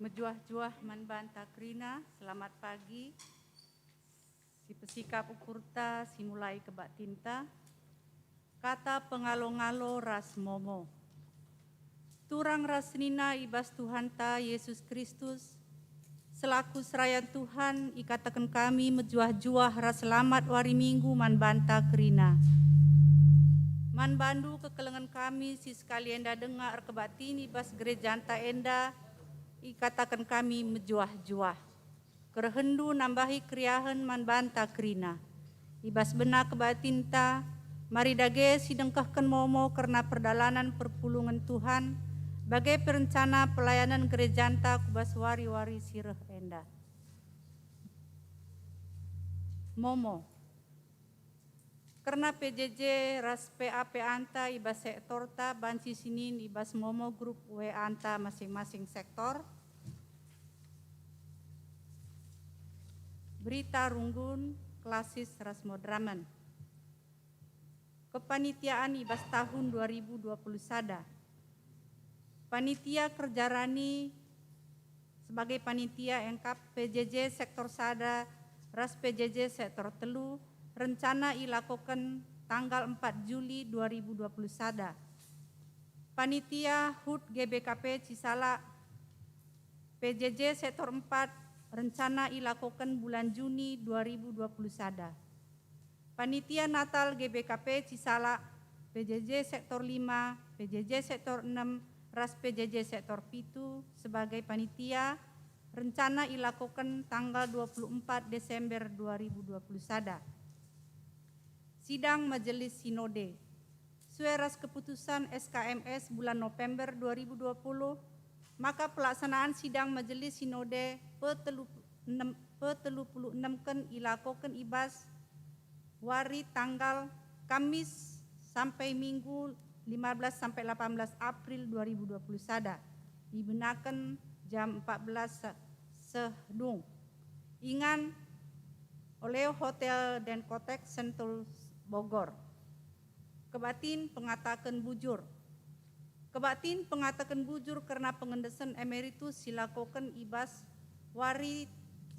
Mejuah-juah manbanta krina, selamat pagi. Si pesikap ukurta, simulai kebak tinta. Kata pengalo-ngalo ras momo. Turang ras nina ibas Tuhanta Yesus Kristus. Selaku serayan Tuhan, ikatakan kami mejuah-juah ras selamat wari minggu manbanta krina. Man bandu kekelengan kami si sekali enda dengar kebatini bas gereja anta enda, ikatakan kami mejuah-juah. Kerehendu nambahi kriahen man banta krina. Ibas benak kebatinta, mari dage sidengkahkan momo karena perdalanan perpulungan Tuhan, bagai perencana pelayanan gereja anta kubas wari-wari sireh enda. Momo. Karena PJJ ras PAP anta ibas sektor ta banci sinin ibas momo grup W anta masing-masing sektor. Berita runggun klasis ras modraman. Kepanitiaan ibas tahun 2020 sada. Panitia kerjarani sebagai panitia engkap PJJ sektor sada ras PJJ sektor telu. Rencana ilakukan tanggal 4 Juli 2020 sada. Panitia HUT GBKP Cisala PJJ sektor 4 rencana ilakukan bulan Juni 2020 sada. Panitia Natal GBKP Cisala PJJ sektor 5, PJJ sektor 6, ras PJJ sektor 7 sebagai panitia rencana ilakukan tanggal 24 Desember 2020 sada. Sidang Majelis Sinode. Sueras keputusan SKMS bulan November 2020, maka pelaksanaan sidang Majelis Sinode pe-36 ilakokan ibas wari tanggal Kamis sampai Minggu 15 sampai 18 April 2020 sada. Dibenakan jam 14 sehdung. Ingan oleh Hotel Denkotek Sentul Bogor. Kebatin pengatakan bujur. Kebatin pengatakan bujur karena pengendesan emeritus silakokan ibas wari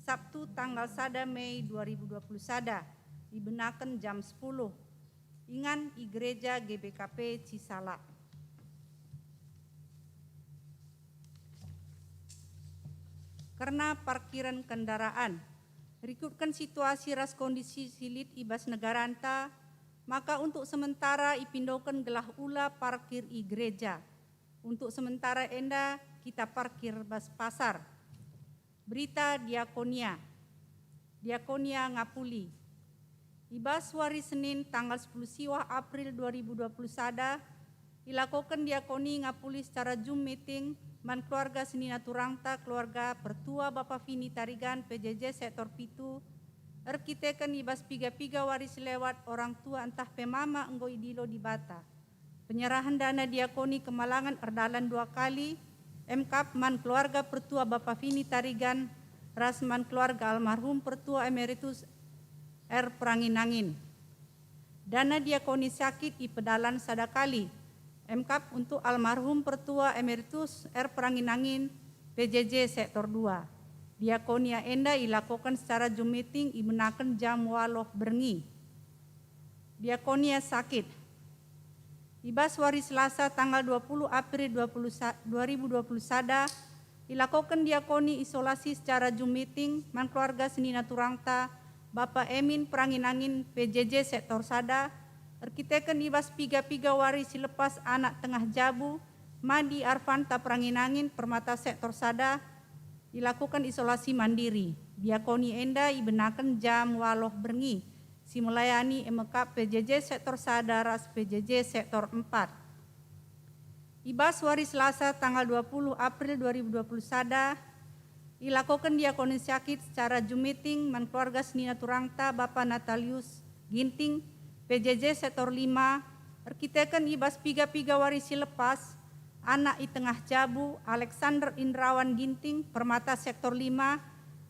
Sabtu tanggal sada Mei 2020 sada. Dibenakan jam 10. Ingan I Gereja GBKP Cisala. Karena parkiran kendaraan. Rikutkan situasi ras kondisi silit ibas negara anta, maka untuk sementara ipindokan gelah ula parkir I gereja. Untuk sementara enda kita parkir bas pasar. Berita Diakonia. Diakonia Ngapuli. Ibas wari Senin tanggal 10 Siwah April 2020 sada, ilakokan Diakoni Ngapuli secara Zoom meeting man keluarga Senina Turangta, keluarga Pertua Bapak Vini Tarigan, PJJ sektor pitu, arkitekan ibas piga-piga waris lewat orang tua entah pemama enggo idilo di Bata. Penyerahan dana diakoni Kemalangan erdalan 2 kali, MKAP man keluarga Pertua Bapak Vini Tarigan, rasman keluarga almarhum Pertua Emeritus R. Pranginangin. Dana diakoni sakit i pedalan sadakali, MKAP untuk almarhum Pertua Emeritus R. Pranginangin, PJJ sektor 2. Diakonia enda ilakukan secara Zoom meeting imenakan jam waloh berngi. Diakonia sakit. Ibas wari Selasa tanggal 20 April 2020 sada, ilakukan diakoni isolasi secara Zoom meeting man keluarga Senina Turangta, Bapak Emin Pranginangin PJJ sektor sada, arkitekan ibas piga-piga wari silepas anak tengah jabu, Madi Arfanta Pranginangin Permata sektor sada, dilakukan isolasi mandiri. Diakoni enda ibenakan jam waloh berngi. Si melayani MK PJJ sektor sada ras PJJ sektor 4. Ibas wari Selasa tanggal 20 April 2020 sada, dilakukan diakoni sakit secara Zoom meeting man keluarga Senina Turangta Bapak Natalius Ginting PJJ sektor 5, arkitekan ibas piga-piga wari silepas anak I tengah jabu Alexander Indrawan Ginting Permata sektor 5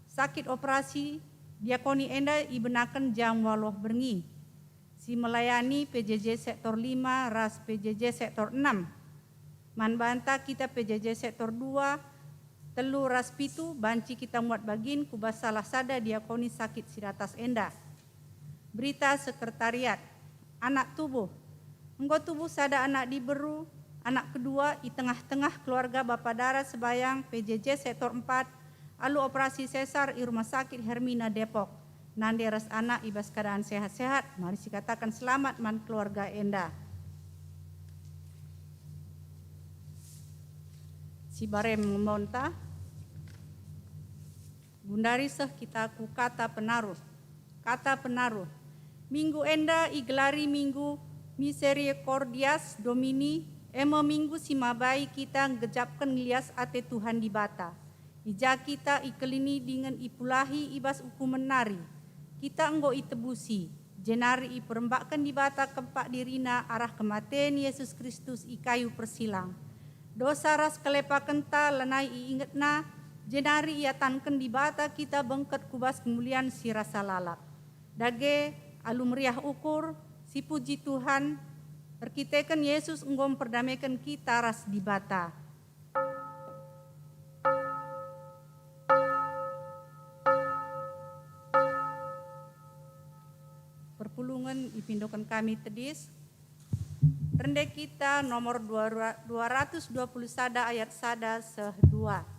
sakit operasi. Diakoni enda ibenakan jam waloh berngi. Si melayani PJJ sektor 5 ras PJJ sektor 6. Man banta kita PJJ sektor 2 Telu ras pitu banci kita muat bagin kubas salah sada diakoni sakit siratas enda. Berita sekretariat. Anak tubuh. Enggo tubuh sada anak diberu. Anak kedua di tengah-tengah keluarga Bapak Dara Sebayang PJJ sektor 4. Alu operasi sesar di Rumah Sakit Hermina Depok. Nande ras anak ibas keadaan sehat-sehat. Mari sikatakan selamat man keluarga enda. Si barem memonta. Gundari seh kita ku kata penaruh. Kata penaruh. Minggu enda igelari minggu Misericordias Domini. Emo minggu simabai kita ngejapkan lias ate Tuhan di bata. Ija kita ikelini dengan ipulahi ibas hukum menari. Kita enggo itebusi. Jenari iperembakkan di bata kempak dirina arah kematian Yesus Kristus ikayu persilang. Dosa ras kelepa kenta lenai iingetna, jenari ia tanken di bata kita bengket kubas kemuliaan si rasa lalap. Dage alumriah ukur, si puji Tuhan, perkitekan Yesus enggom perdamaikan kita ras di bata. Perpulungan ipindokan kami tedis. Rendek kita nomor 220 sada ayat sada seh 2.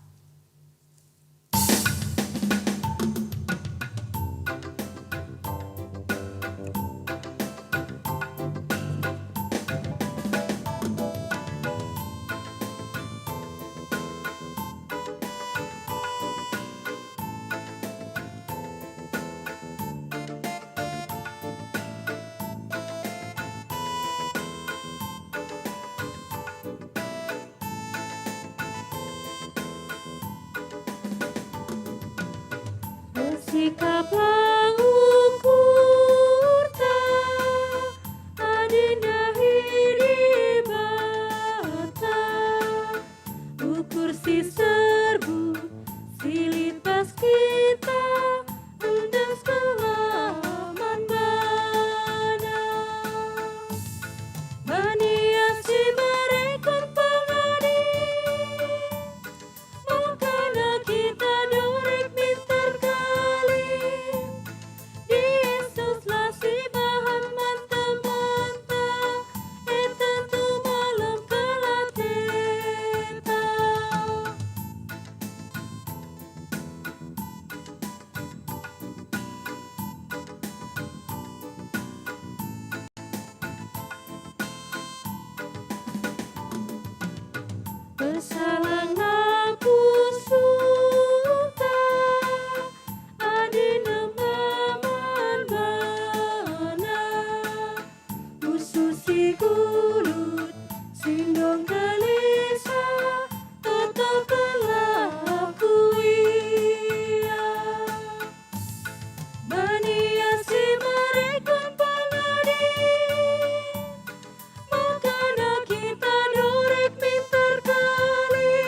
Sikaplah ukur tak adina hiri bata, ukur si serbu silit pas kita endang selaman bana mania si merekon pangadi makana kita dorek minter kali di Yesus lah si bahan manta-manta tentu malam kelateta. Bersalang aku suka adina maman mana musuh si gulut sindong gelisah tetap kelakui mania si merekon pangadi makana kita dorek minter kali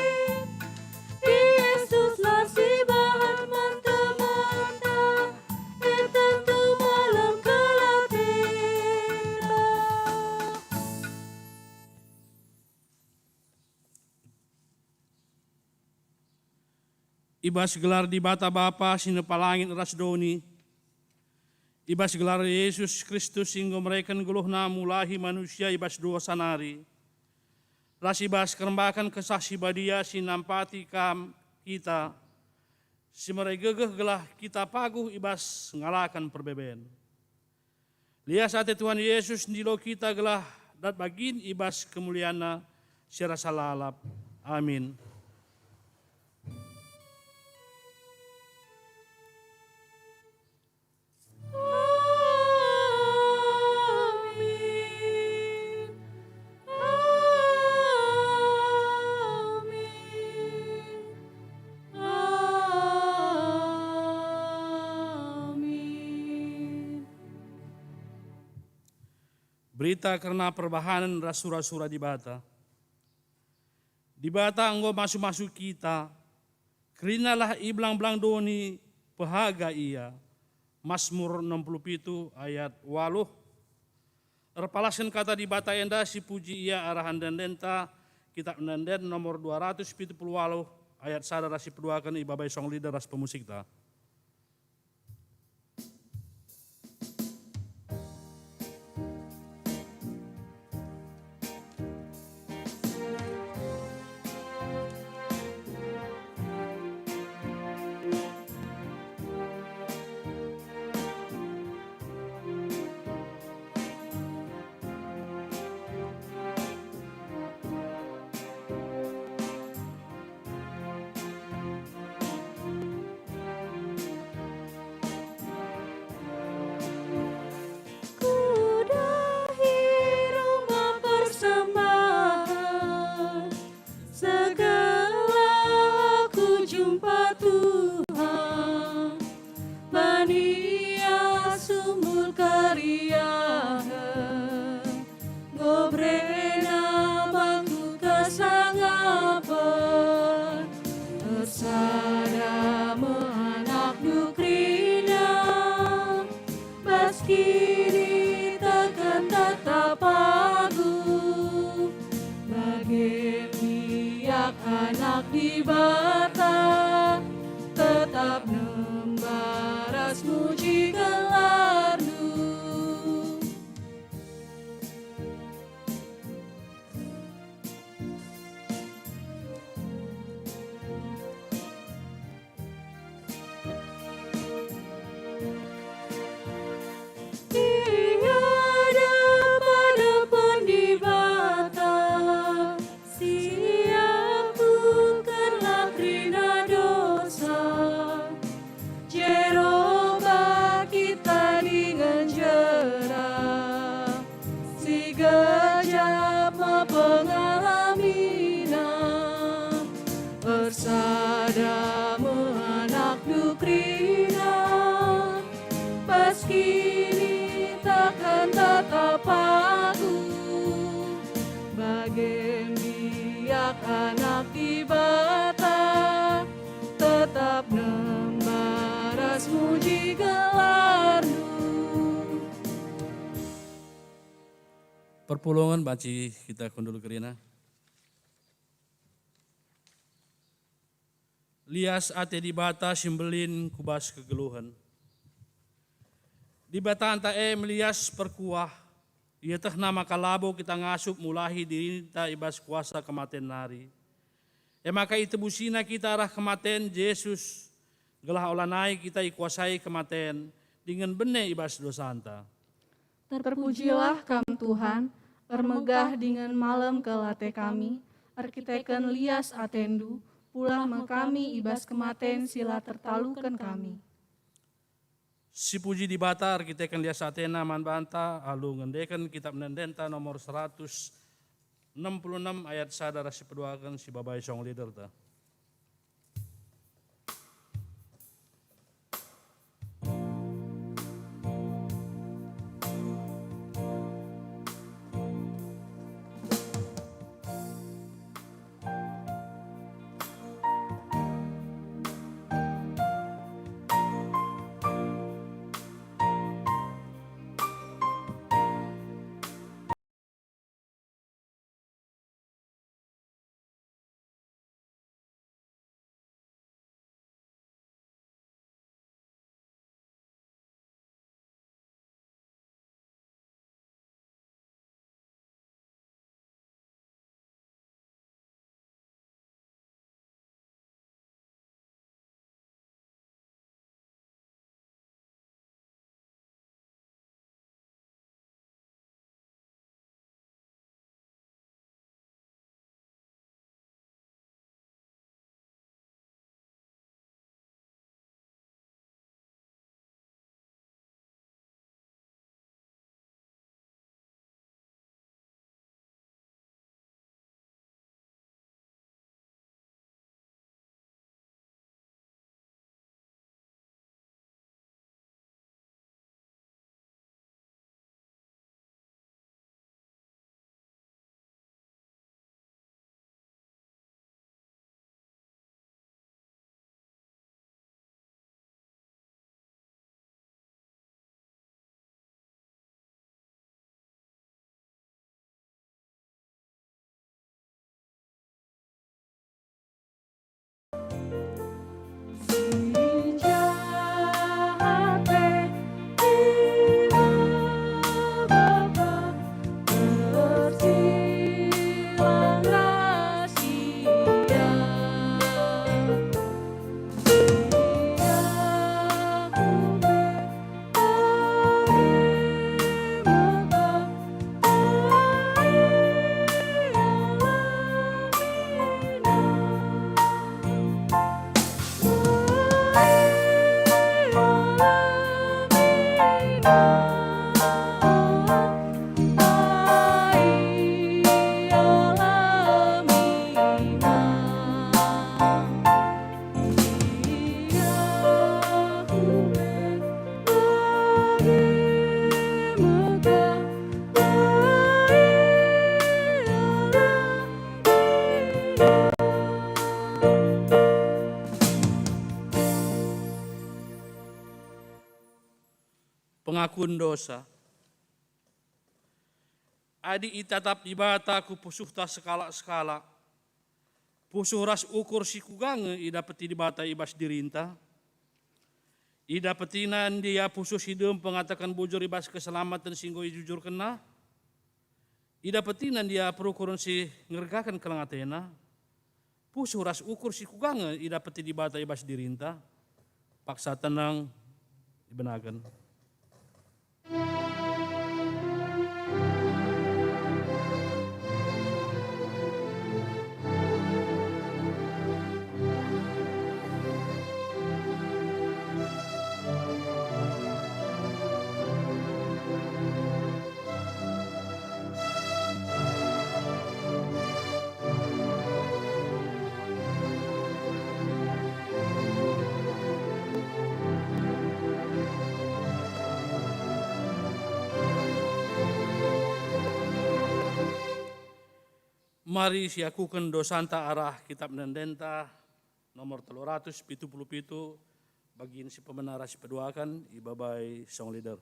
di Yesus lah si bahan manta-manta tentu malam kelateta. Ibas gelar di bata Bapa sinepalangit ras doni. Ibas gelar Yesus Kristus singgo mereka geluhna mulahi manusia ibas dua sanari. Ras ibas kerembakan kesaksi badia sinampati kam kita. Si mereka gelah kita paguh ibas ngalakan perbeben. Lihat saat Tuhan Yesus ndilo kita gelah dat bagin ibas kemuliaana secara salalap. Amin. Amin. Amin. Amin. Berita karena perbahanan rasura-sura di bata. Di bata anggo masuk-masuk kita, kerinalah iblang-blang doni pehaga ia. Mazmur 67 ayat 8. Terpalaskan kata di bata enda si puji ia arahan dan denta kitab nenden nomor 278 ayat 1 ras ipeduakan ibabay song leader ras pemusik ta. Kudahi rumah persembahan, segala aku jumpa Tuhan. Mania sumul kariahan, gobrena bangku kasangapan, tersada meanak dukrina, baskini takkan tetap agung, bagi pihak anak di bata, tetap nembaras muji gelarmu. Tiada pada pendibata, siap bukanlah rina dosa. Jeroba kita dengan jerah, si gejap pengalamina, bersada meanak dukrina, paskini takkan tetap agung, bagen biak anak di bata, tetap nembaras muji gelarmu. Perpulungan baci kita kundul kerina. Lias ate di bata simbelin kubas kegeluhan. Di bata anta melias perkuah, ia teh nama kalabo kita ngasup mulahi diri ta ibas kuasa kematen nari. Maka itu busina kita arah kematen Yesus, gelah olanai kita ikuasai kematen dengan bene ibas dosa anta. Terpujilah kam Tuhan, ermegah dengan malam kelate kami, arkiteken lias atendu, pulah mekami ibas kematen sila tertalukan kami. Si puji di bata kita kan lias atena man banta alu ngendekan kitab nendenta nomor 166 ayat 1 ras ipeduakan si babai song leader ta. pengakuan dosa. Adi itatap di bata ku pusuhta skala-skala. Pusuh ras ukur si kugange idapeti di bata ibas dirinta. Idapetinan dia pusuh hidung pengatakan bujur ibas keselamatan singgo jujur kena. Idapetinan dia perukuran si ngergakan kelangatena. Pusuh ras ukur si kugange idapeti di bata ibas dirinta. Paksa tenang dibenakan. Mari siakukan dosanta arah kitab Nendenta nomor 377 bagian si pemenara si peduakan ibabai song leader.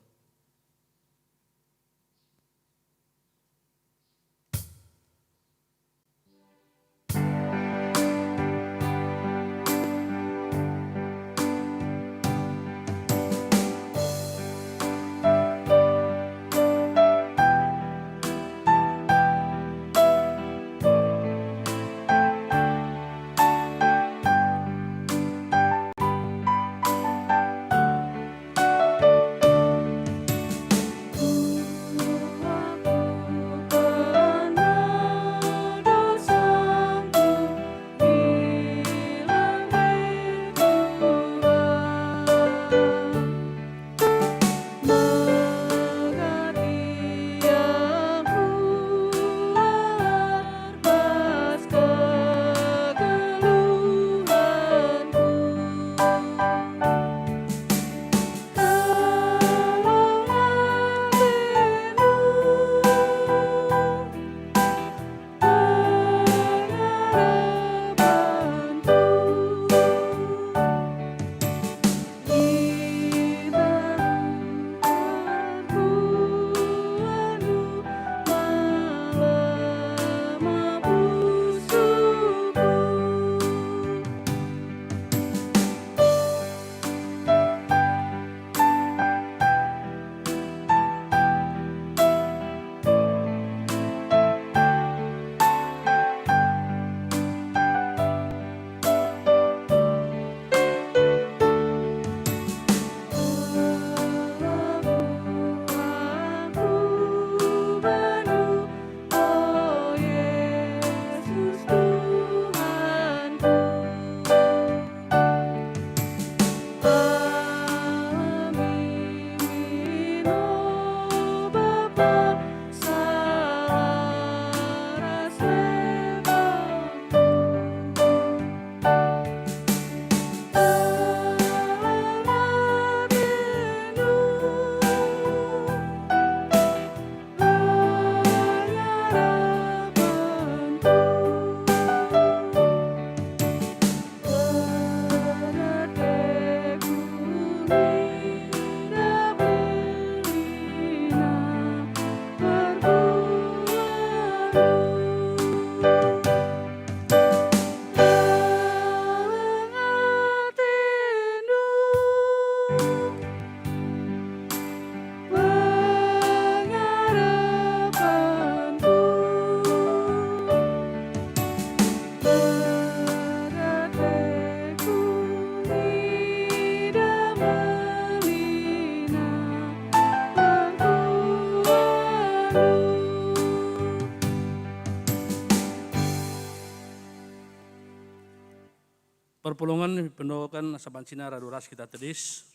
Perpulungan pendoakan sabancina raduras kita tedis.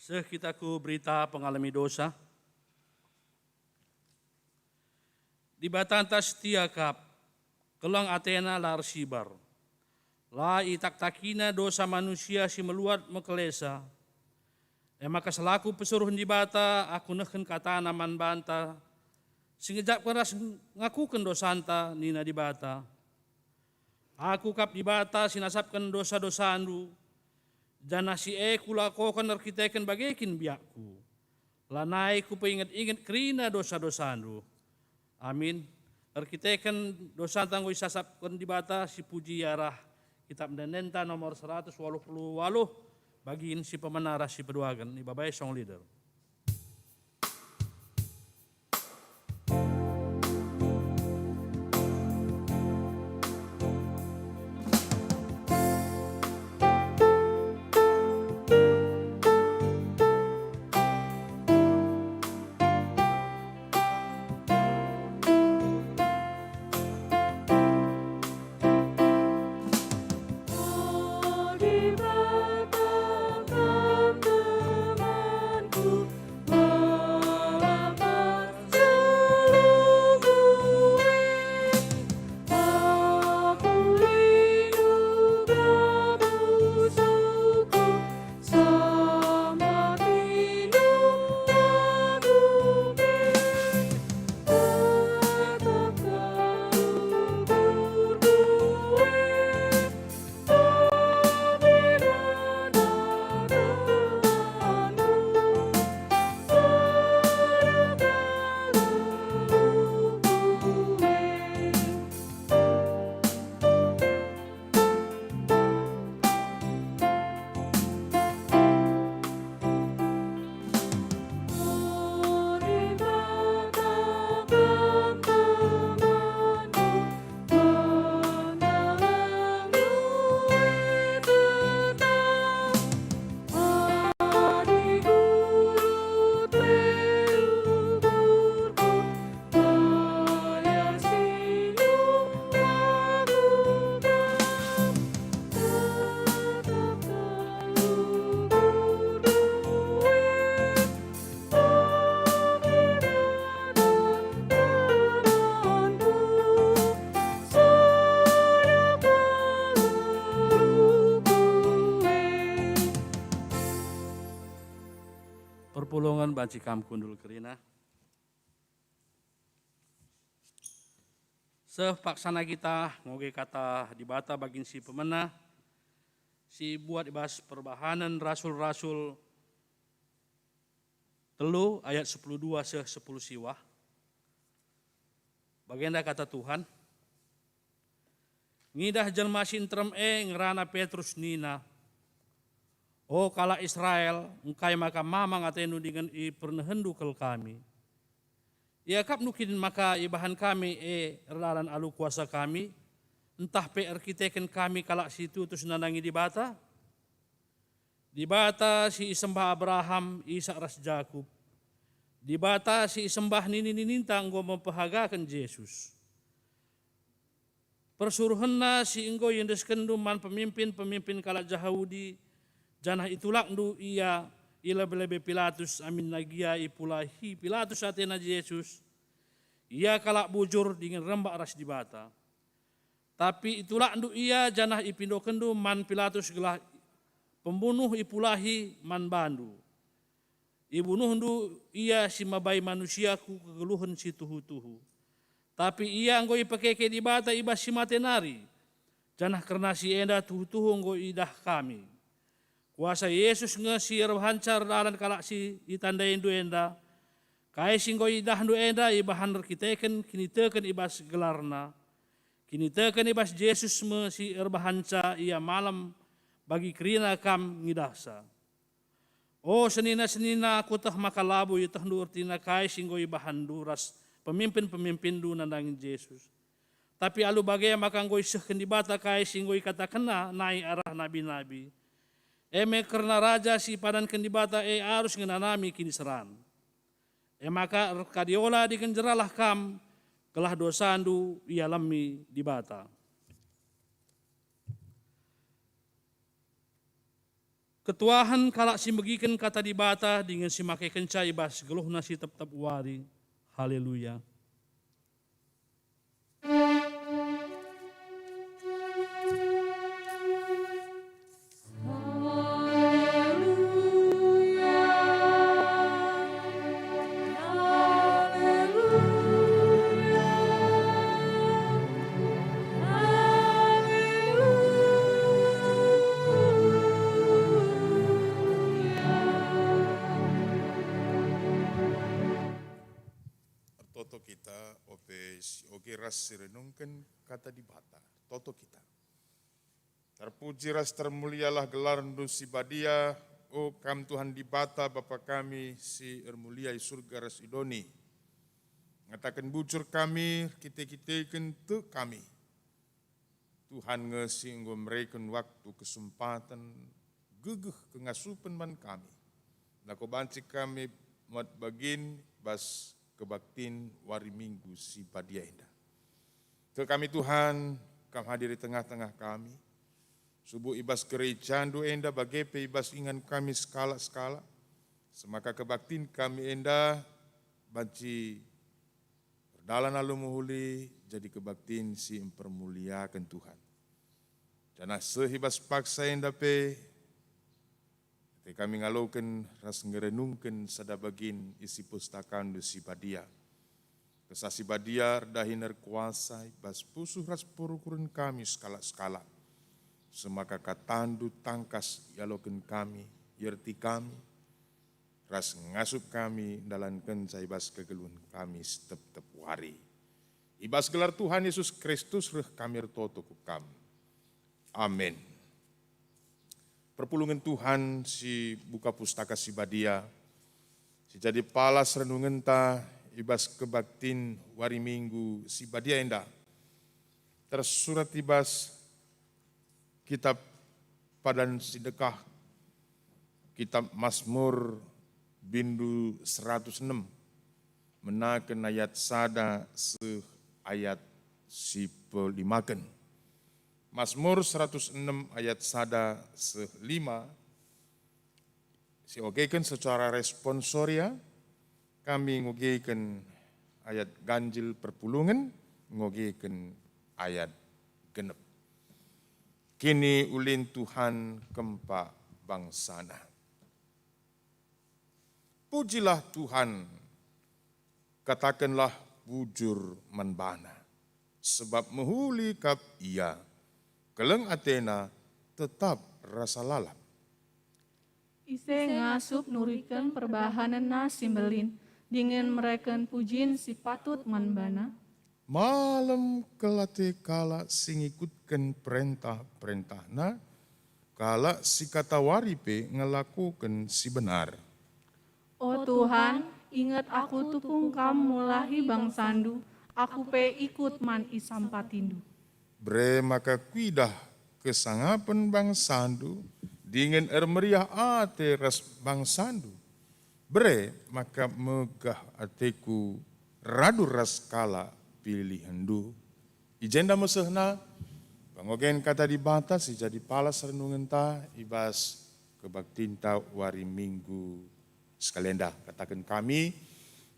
Sekitaku berita pengalami dosa. Di batanta setia kap, kelang Athena lar sibar. La itak takina dosa manusia si meluat mekelesa. Maka selaku pesuruh di bata, aku neken kata naman banta. Singejap keras ngakuken dosanta nina di bata. Aku kap di bata sinasapkan dosa-dosandu. Jana si kula kokan arkiteken bagekin biakku. Lanai ku peingat-ingat kerina dosa-dosandu. Amin. Arkiteken dosa tanggo isasapkan di bata si puji yarah kitab Nenta nomor 188 bagiin si pemenara si peduagan ibabai song leader. Perpulungan banci kam kundul kerina. Sepaksana kita ngoge kata di bata bagin si pemena, si buat ibas perbahanan rasul-rasul telu ayat 12 10 siwah. Bagenda kata Tuhan, ngidah jelma sintrem ngerana Petrus nina, oh kala Israel, engkai maka mamang atenu dengan pernehendu kel kami. Ya kap nukin maka ibahan kami erdalan alu kuasa kami, entah pe arkiteken kami kala situ terus nandangi di bata. Di bata si isembah Abraham, Ishak ras Jakub. Di bata si isembah nini-nininta enggo mempahagakan Yesus. Persuruhanna si enggo yang deskendu man pemimpin kala Jahudi, janah itulak ndu ia ila-belebe Pilatus amin nagia ipulahi Pilatus atena Yesus. Ia kalak bujur dengan rembak ras di bata. Tapi itulah ndu ia janah ipindo kendu man Pilatus gelah pembunuh ipulahi man bandu. Ibunuh ndu ia si mabai manusiaku kegeluhan si tuhu-tuhu. Tapi ia anggo ipakeke di bata ibas si matenari. Janah karena si enda tuhu-tuhu anggo idah kami. Kuasa Yesus ngesi hancar dalan kalak si itandain du enda. Kai singgo idah du enda ibahan kiteken kini teken ibas gelarna. Kini teken ibas Yesus me si erbahanca ia malam bagi kerina kam ngidahsa. Oh senina-senina aku tah makalabu itah du ertina kai singgo ibahan duras pemimpin-pemimpin du nandangin Yesus. Tapi alu bagai maka nggo isehken di bata kai singgo ikata kena nai arah nabi-nabi. Eme karena raja si padan kendibata harus ngenanami kini seran. Maka kadiola dikenjeralah kam kelah dosandu ia lemi di bata. Ketuahan kalak si megiken kata di bata dengan si make kencai bas geluh nasi tetap wari. Haleluya. si oge ras renungkan kata di bata, toto kita. Terpuji ras termulialah gelar si badia, o kam Tuhan di bata Bapa kami si ermuliai surga ras idoni. Ngatakan bujur kami, kita kentu kami. Tuhan ngesi nggo mereka waktu kesempatan gegeh kengasupan man kami. Nako banci kami mat bagin bas kebaktin wari minggu si badia indah. Ke kami Tuhan, kam hadir di tengah-tengah kami. Subuh ibas gerejaan do enda bagepe ibas ingan kami skala-skala. Semaka kebaktin kami enda banci berdalan alu muhuli jadi kebaktin si mempermuliakan Tuhan. Jana sehibas paksa enda pe kami ngalaukan ras ngerenungkan sadabagin isi pustakaan si badia. Kesasi badia dahinar kuasa bas pusuh ras purukuran kami skala-skala. Semaka katandu tangkas yalokan kami, yerti kami. Ras ngasup kami dalam kencai bas kegeluhan kami setep-tep wari. Ibas gelar Tuhan Yesus Kristus reh kami retoto ku kami. Amin. Perpulungan Tuhan si buka pustaka si badia, si jadi palas renungan ta ibas kebaktin wari minggu si badia endah. Tersurat ibas kitab padan sedekah, kitab Mazmur bindu 106, menaken ayat sada se ayat si pelimaken. Mazmur 106 ayat sada se-5, si ogekan secara responsoria, kami ngogekan ayat ganjil perpulungan, ngogekan ayat genep. Kini ulin Tuhan kempa bangsana. Pujilah Tuhan, katakanlah bujur manbana, sebab mehuli kap ia. Keleng Athena tetap rasa lalap. Ise ngasup nurikan perbahanan na simbelin, dengan mereken pujin si patut manbana. Malam kelate kala singikutkan perintah-perintahna, kala si kata waripe ngelakukan si benar. Oh Tuhan, ingat aku tupung kam mulahi bangsandu, aku pe ikut man isampatindu. Bre maka kuidah kesangapan bangsandu, dengan ermeriah ate ras bangsandu. Bre maka megah ateku radu ras kala pilihandu. Ijenda mesehna, pangogen kata di batas, jadi palas renungan ta, ibas kebaktinta wari minggu sekalenda. Katakan kami,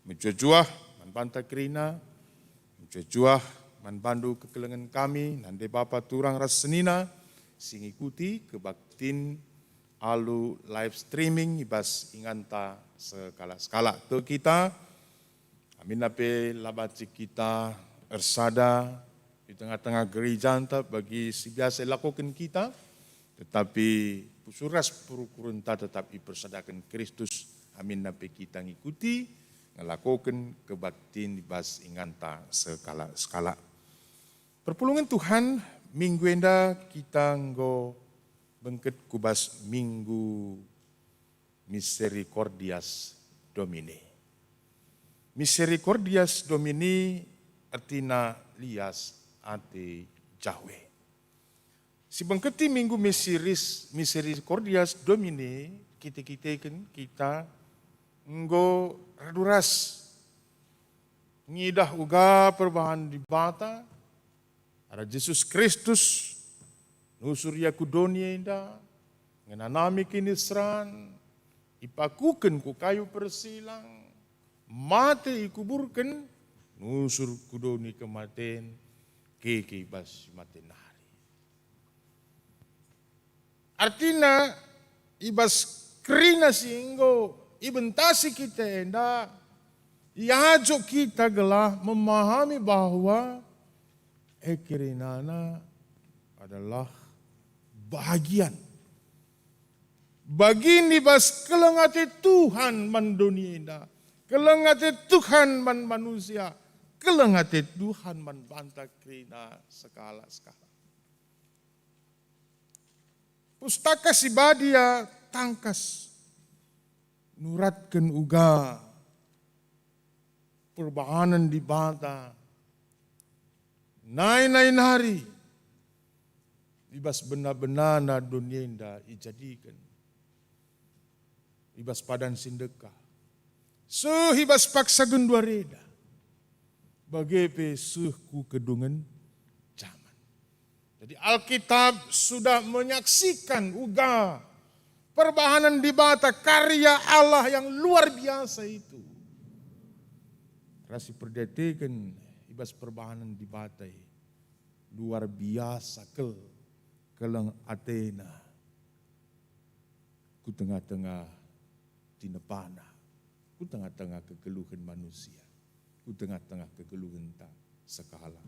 menjujuah, manbanta kerina, menjujuah, manbandu kekelengan kami, nande Bapa turang ras senina, sing ikuti kebaktin alu live streaming, ibas inganta skala-skala. Te kita, amin ape labaci kita ersada di tengah-tengah gereja bagi si biasa lakukan kita, tetapi pusuras purukurun ta tetap dipersadakan Kristus, amin ape kita ngikuti, ngelakukan kebaktin ibas inganta skala-skala. Perpulungan Tuhan, minggu enda kita nggo bengket kubas minggu Misericordias Domini. Misericordias Domini artina lias ate Jahwe. Si bengketi minggu Misericordias Domini, kita nggo raduras ngidah uga perbahan di bata, ada Yesus Kristus, nusurya kudonia indah, ngenanami kinisran, ipakuken ku kayu persilang, mati ikuburken, nusur kudoni kematen, keke bas maten hari. Artinya, ibas krina singgo, ibentasi kita indah, iajok kita gelah memahami bahwa ekirinana adalah bahagian. Bagini bas kelengate Tuhan man dunia, kelengate Tuhan man manusia, kelengate Tuhan manbanta krina skala-skala. Pustaka si badia tangkas nuratkan uga perbahanan di bata nain hari ibas benar-benar na dunia ijadikan ibas padan sindeka ibas paksa gendua reda bagepe suhku kedungan zaman. Jadi Alkitab sudah menyaksikan uga perbahanan di bata karya Allah yang luar biasa itu. Rasi perdetikan ibas perbahanan di bata luar biasa keleng Athena ku tengah-tengah tinepana ku tengah-tengah kegeluhan manusia ku tengah-tengah kegeluhan tak skala.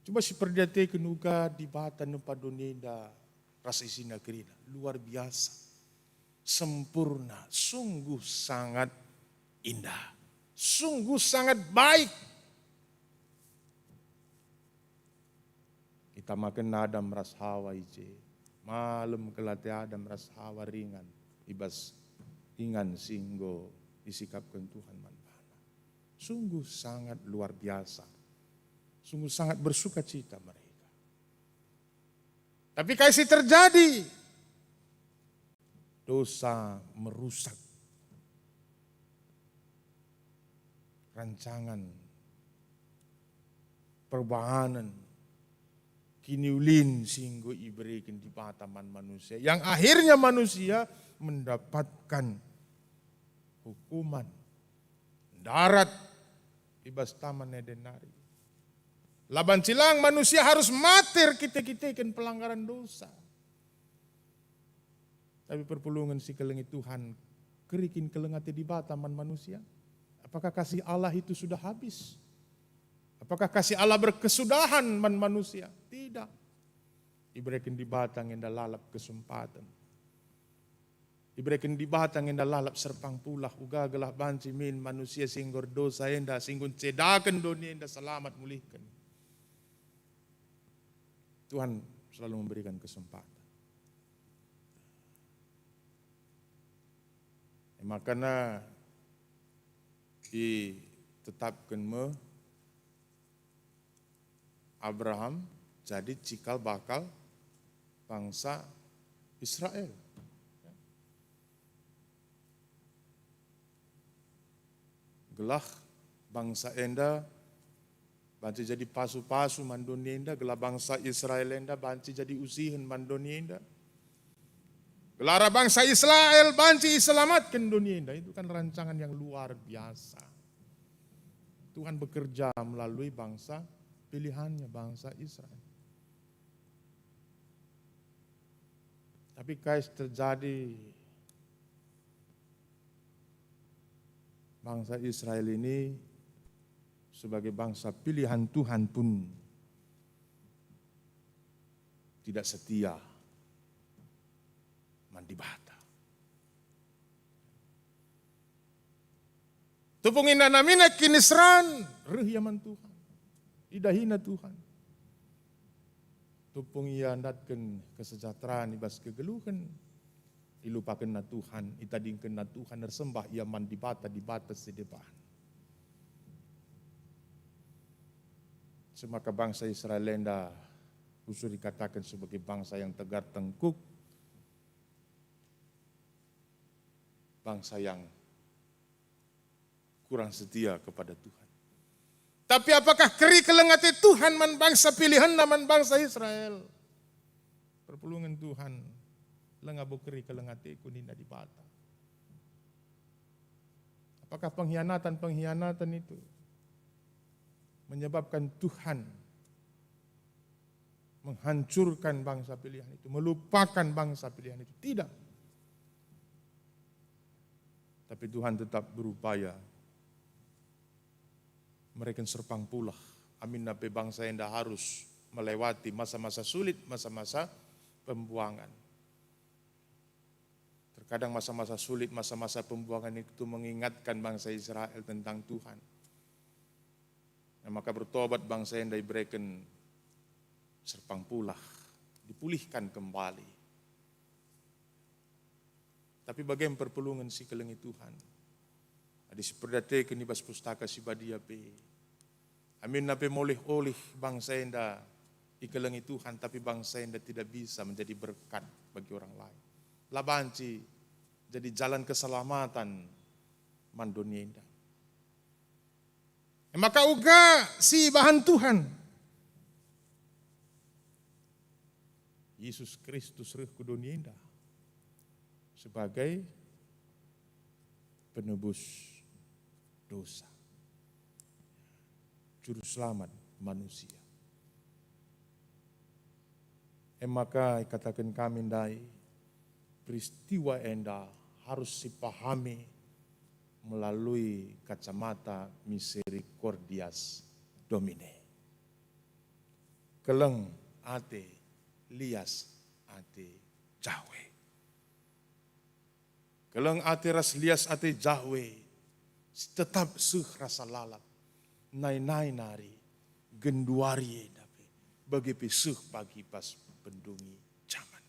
Coba si perdetikan uga di bata nempa dunia rasa isina kerina luar biasa sempurna sungguh sangat indah sungguh sangat baik. Kita makan Adam ras Hawa ije. Malam kelate Adam ras Hawa ringan. Ibas ringan singgo disikapkan Tuhan manbana. Sungguh sangat luar biasa. Sungguh sangat bersuka cita mereka. Tapi kasih terjadi. Dosa merusak rancangan perbahanan kiniulin singgo iberikan di bataman manusia. Yang akhirnya manusia mendapatkan hukuman darat ibas taman Edenari. Laban cilang manusia harus matir kita-kitakan pelanggaran dosa. Tapi perpulungan si kelengi Tuhan kerikin kelengati di bataman manusia. Apakah kasih Allah itu sudah habis? Apakah kasih Allah berkesudahan manusia? Tidak. Iberikan di batang yang lalap kesempatan. Iberikan di batang yang lalap serpang pulah. Uga gelah banci min manusia singgor dosa enda. Singgun cedakan dunia enda selamat mulihkan. Tuhan selalu memberikan kesempatan. Makanya ditetapkan Abraham jadi cikal bakal bangsa Israel. Gelah bangsa enda banci jadi pasu-pasu mandoni enda, gelah bangsa Israel enda banci jadi usihan mandoni enda. Gelara bangsa Israel banci selamatkan dunia enda. Itu kan rancangan yang luar biasa. Tuhan bekerja melalui bangsa pilihannya, bangsa Israel. Tapi guys terjadi bangsa Israel ini sebagai bangsa pilihan Tuhan pun tidak setia mandi bata. Tupungin namina kinisran rehyaman Tuhan. Idahina Tuhan. Tupung ia ndatkan kesejahteraan ibas kegeluhan. Dilupakan na Tuhan, itadingkan na Tuhan nersembah ia mandi bata di batas di depan. Semaka bangsa Israel enda usul dikatakan sebagai bangsa yang tegar tengkuk. Bangsa yang kurang setia kepada Tuhan. Tapi apakah keri kelengati Tuhan man bangsa pilihan man bangsa Israel? Perpulungan Tuhan lengabo keri kelengati kuninda di bata. Apakah pengkhianatan itu menyebabkan Tuhan menghancurkan bangsa pilihan itu, melupakan bangsa pilihan itu? Tidak. Tapi Tuhan tetap berupaya mereka serpang pulah. Amin nape bangsa yang dah harus melewati masa-masa sulit, masa-masa pembuangan. Kadang masa-masa sulit, masa-masa pembuangan itu mengingatkan bangsa Israel tentang Tuhan. Nah, maka bertobat bangsa yang diberikan serpang pulah, dipulihkan kembali. Tapi bagaimana perpulungan si kelengi Tuhan? Adi seperdatekan di bas pustaka si badia pe. Amin nape moleh-oleh bangsa yang ikelengi Tuhan, tapi bangsa yang tidak bisa menjadi berkat bagi orang lain. Labanci jadi jalan keselamatan mandunia indah. Maka uga si bahan Tuhan. Yesus Kristus reh ku dunia indah sebagai penebus dosa, juru selamat manusia. Maka katakan kami ndai peristiwa enda harus dipahami melalui kacamata misericordias Domine. Keleng ate lias ate Jahwe. Keleng ate ras lias ate Jahwe tetap seuh rasa lalap. Nai nari genduari dape bagi pisuh pagi pas pendungi zaman.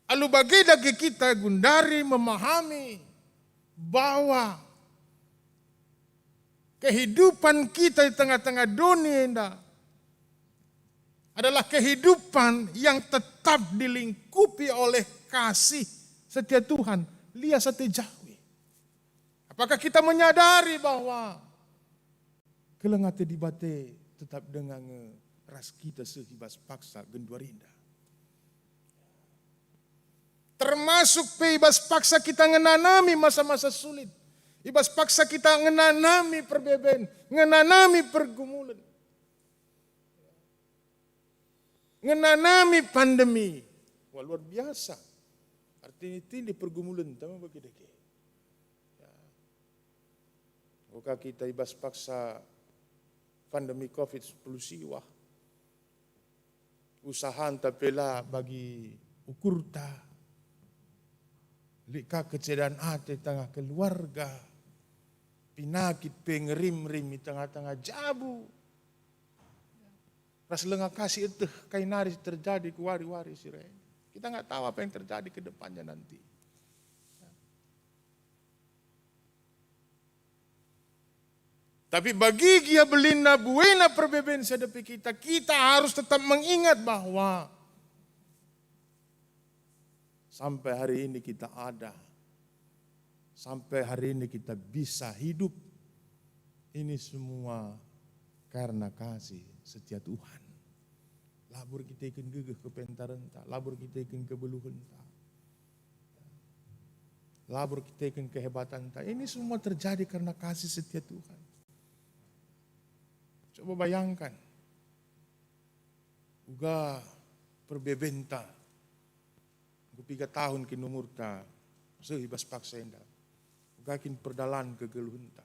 Lalu bagi dagi kita gundari memahami bahwa kehidupan kita di tengah-tengah dunia ini adalah kehidupan yang tetap dilingkupi oleh kasih setia Tuhan. Lihat seti Jahwe. Apakah kita menyadari bahwa kelengate dibate tetap dengan ras kita sehibas paksa genduarinda. Termasuk ibas paksa kita ngenanami masa-masa sulit. Ibas paksa kita ngenanami perbeben, ngenanami pergumulan. Ngenanami pandemi. Wah, luar biasa. Artinya ini pergumulan tama bagi deke. Ya. Buka kita ibas paksa pandemi COVID-19 siwah. Usahaan tapela bagi ukurta. Lika kecedaan hati tengah keluarga. Pinakit pengerim-rim di tengah-tengah jabu. Ras lengah kasih itu kainari terjadi ke wari-wari sirai. Kita nggak tahu apa yang terjadi ke depannya nanti. Tapi bagi dia belina buena perbeben sedepi kita harus tetap mengingat bahwa sampai hari ini kita ada. Sampai hari ini kita bisa hidup. Ini semua karena kasih setia Tuhan. Labur kita ikan gegeh ke pentarenta. Labur kita ikan kebeluhenta. Labur kita ikan kehebatan. Ini semua terjadi karena kasih setia Tuhan. Coba bayangkan. Uga perbebenta. 3 tahun kin umurta sehibas paksa enda. Gakin perdalan kegeluhenta.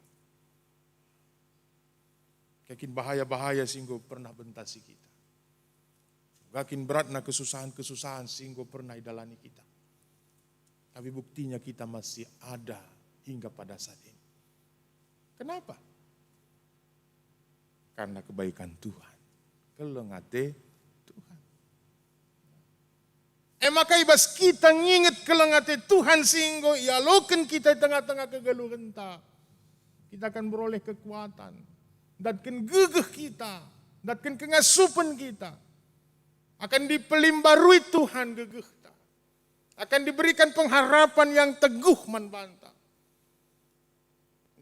Gakin bahaya-bahaya sehingga pernah bentasi kita. Gakin beratna kesusahan-kesusahan sehingga pernah idalani kita. Tapi buktinya kita masih ada hingga pada saat ini. Kenapa? Karena kebaikan Tuhan. Kelengate maka ibas kita nginget kelengate Tuhan sehingga ialokan kita di tengah-tengah kegeluhan ta. Kita akan beroleh kekuatan. Datkan gegeh kita. Datkan kengasupan kita. Akan dipelimbarui Tuhan gegeh ta. Akan diberikan pengharapan yang teguh manbanta.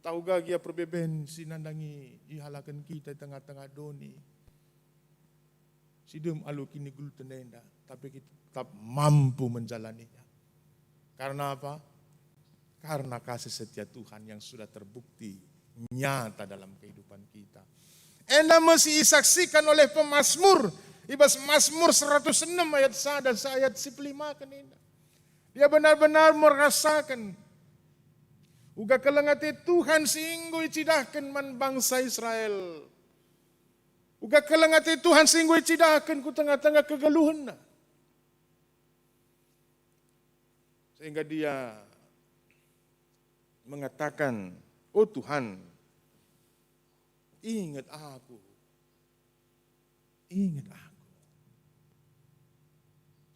Tahu gak ya perbeben sinandangi ihalakan kita di tengah-tengah doni. Sidem alu kini gulu tenenda. Tapi kita tetap mampu menjalaninya. Karena apa? Karena kasih setia Tuhan yang sudah terbukti nyata dalam kehidupan kita. Enda mesti disaksikan oleh pemazmur. Ibas Mazmur 106 ayat 1 dan ayat 15 kan ini. Dia benar-benar merasakan uga kelengate Tuhan sehingga icidahkan man bangsa Israel. Uga kelengate Tuhan sehingga icidahkan ku tengah-tengah kegeluhan. Sehingga dia mengatakan, oh Tuhan, ingat aku. Ingat aku.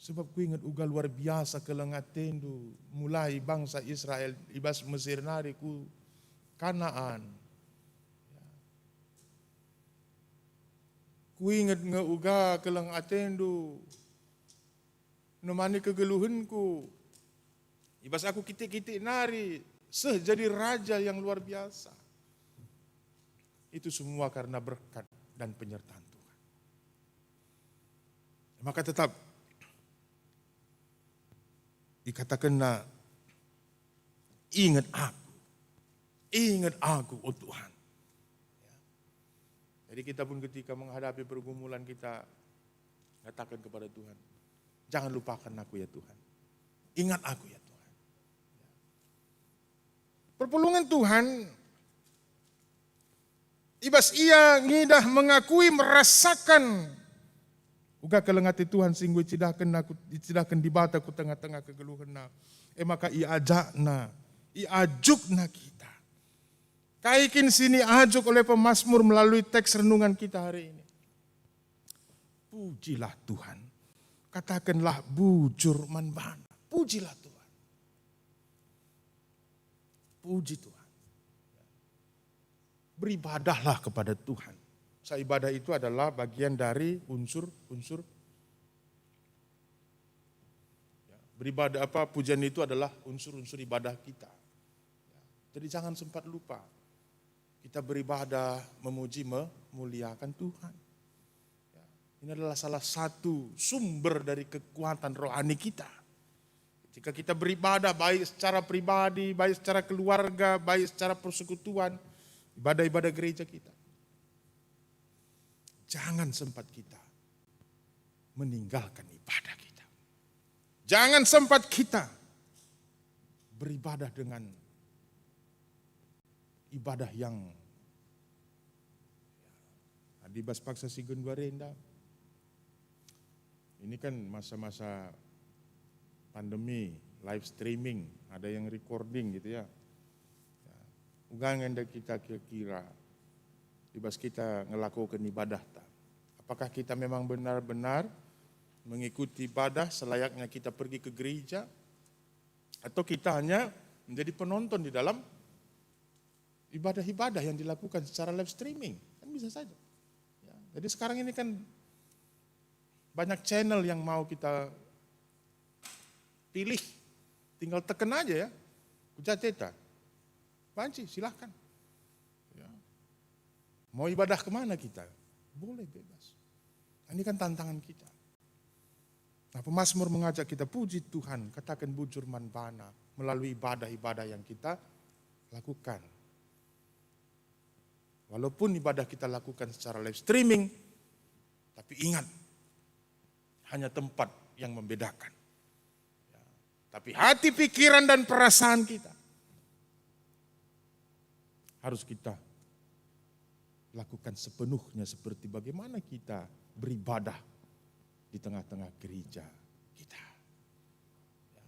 Sebab ku ingat uga luar biasa kelengatendu mulai bangsa Israel ibas Mesir nari ku Kanaan. Ku ingat nga uga kelengatendu nemani kegeluhanku. Ibas aku kitik-kitik nari jadi raja yang luar biasa. Itu semua karena berkat dan penyertaan Tuhan. Maka tetap dikatakan ingat aku, oh Tuhan. Jadi kita pun ketika menghadapi pergumulan kita katakan kepada Tuhan, jangan lupakan aku ya Tuhan, ingat aku ya Tuhan. Perpulungan Tuhan, ibas ia ngidah mengakui merasakan uga kelengati Tuhan singgu cidahkan di bata ku tengah-tengah kegeluhan. Maka ia ajukna kita. Kaikin sini ajuk oleh pemazmur melalui teks renungan kita hari ini. Pujilah Tuhan. Katakanlah bujur manbana. Pujilah Tuhan. Puji Tuhan. Beribadahlah kepada Tuhan. Ibadah itu adalah bagian dari unsur-unsur beribadah pujian itu adalah unsur-unsur ibadah kita. Jadi jangan sempat lupa kita beribadah, memuji, memuliakan Tuhan. Ini adalah salah satu sumber dari kekuatan rohani kita. Jika kita beribadah baik secara pribadi, baik secara keluarga, baik secara persekutuan, ibadah-ibadah gereja kita. Jangan sempat kita meninggalkan ibadah kita. Jangan sempat kita beribadah dengan ibadah yang adibas paksa sigun barenda. Ini kan masa-masa pandemi, live streaming, ada yang recording gitu ya. Ugang anda kita kira ibas kita ngelakukan ibadah tak. Apakah kita memang benar-benar mengikuti ibadah selayaknya kita pergi ke gereja, atau kita hanya menjadi penonton di dalam ibadah-ibadah yang dilakukan secara live streaming? Kan bisa saja. Ya, jadi sekarang ini kan banyak channel yang mau kita pilih, tinggal tekan aja ya, Kujateta, banci silahkan. Ya. Mau ibadah kemana kita? Boleh bebas. Ini kan tantangan kita. Nah, pemazmur mengajak kita puji Tuhan, katakan bujur manbana melalui ibadah-ibadah yang kita lakukan. Walaupun ibadah kita lakukan secara live streaming, tapi ingat, hanya tempat yang membedakan. Ya, tapi hati, pikiran, dan perasaan kita harus kita lakukan sepenuhnya seperti bagaimana kita beribadah di tengah-tengah gereja kita. Ya.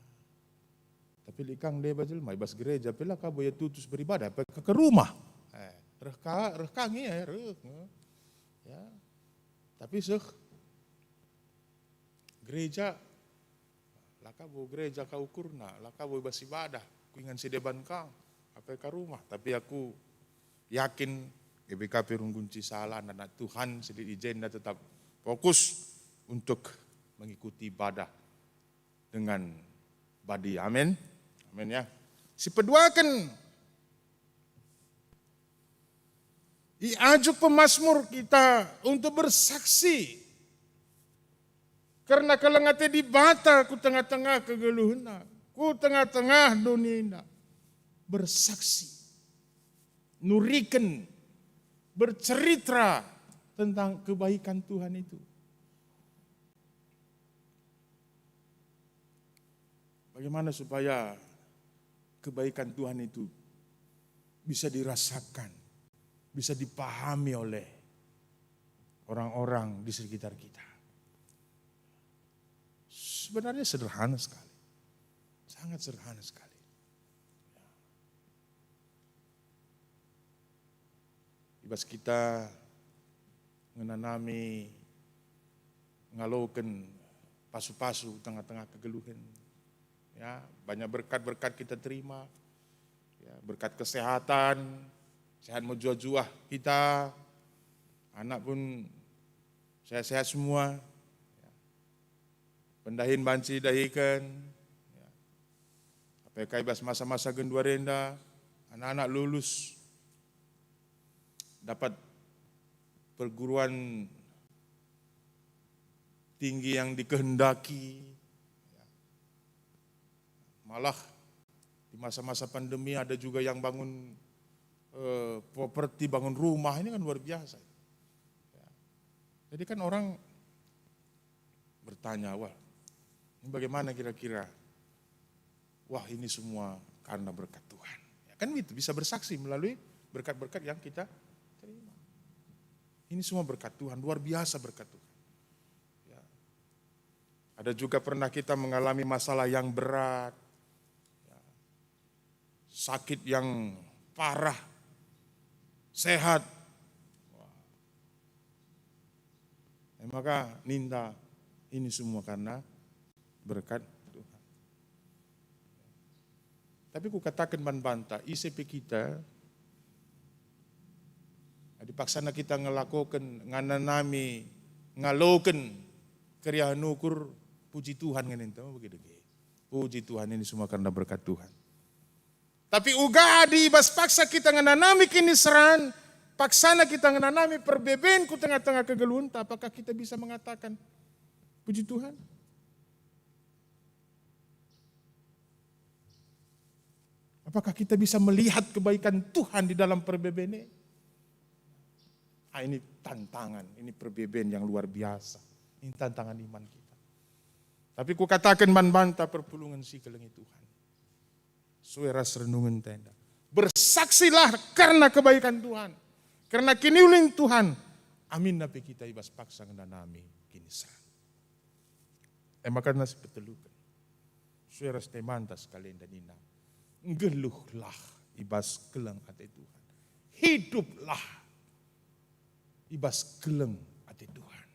Tapi likang deba jelma ibas gereja pela ka boya tutus beribadah ke rumah. Rehkangi ya, ya. Tapi gereja laka bo gereja ka ukurna, laka bo ibas ibadah, kuingan si deban kang apa ke rumah, tapi aku yakin GBKP Runggunci salah anak Tuhan sedih ijenda tetap fokus untuk mengikuti ibadah dengan badi. Amin. Amin ya. Si peduakan diajuk pemazmur kita untuk bersaksi. Karena kelengate di bata ku tengah-tengah kegeluhna, ku tengah-tengah dunia. Bersaksi. Nurikan, bercerita tentang kebaikan Tuhan itu. Bagaimana supaya kebaikan Tuhan itu bisa dirasakan, bisa dipahami oleh orang-orang di sekitar kita. Sebenarnya sederhana sekali. Sangat sederhana sekali. Ibas kita menanami, ngalaukan pasu-pasu tengah-tengah kegeluhan. Ya, banyak berkat-berkat kita terima. Ya, berkat kesehatan, sehat menjuah-juah kita. Anak pun sehat-sehat semua. Ya. Pendahin banci dahikan. Ya. Apakah ibas masa-masa gendua renda, anak-anak lulus. Dapat perguruan tinggi yang dikehendaki. Malah di masa-masa pandemi ada juga yang bangun properti, bangun rumah, ini kan luar biasa. Jadi kan orang bertanya, wah ini bagaimana kira-kira? Wah ini semua karena berkat Tuhan. Ya, kan itu bisa bersaksi melalui berkat-berkat yang kita terima. Ini semua berkat Tuhan, luar biasa berkat Tuhan. Ya. Ada juga pernah kita mengalami masalah yang berat, ya. Sakit yang parah, sehat. Maka ninda ini semua karena berkat Tuhan. Tapi ku katakan bantah, ICP kita dipaksana kita ngelakukan, ngananami, ngalaukan kriya nukur, puji Tuhan kan itu begitu. Puji Tuhan ini semua karena berkat Tuhan. Tapi uga di bas paksa kita ngananami kini seran, paksana kita ngananami perbeben ku tengah-tengah kegeluhan, apakah kita bisa mengatakan puji Tuhan? Apakah kita bisa melihat kebaikan Tuhan di dalam perbeben ini? Ini tantangan, ini perbeben yang luar biasa. Ini tantangan iman kita. Tapi ku katakan bantah perpulungan si kelengi Tuhan. Suara renungan tenda. Bersaksilah karena kebaikan Tuhan. Karena kini ulin Tuhan. Amin napi kita ibas paksa nganami kini serang. Maka nasi petelukan. Suara stemantas kalian dan ina. Geluhlah ibas kelang ate Tuhan. Hiduplah ibas keleng ate Tuhan.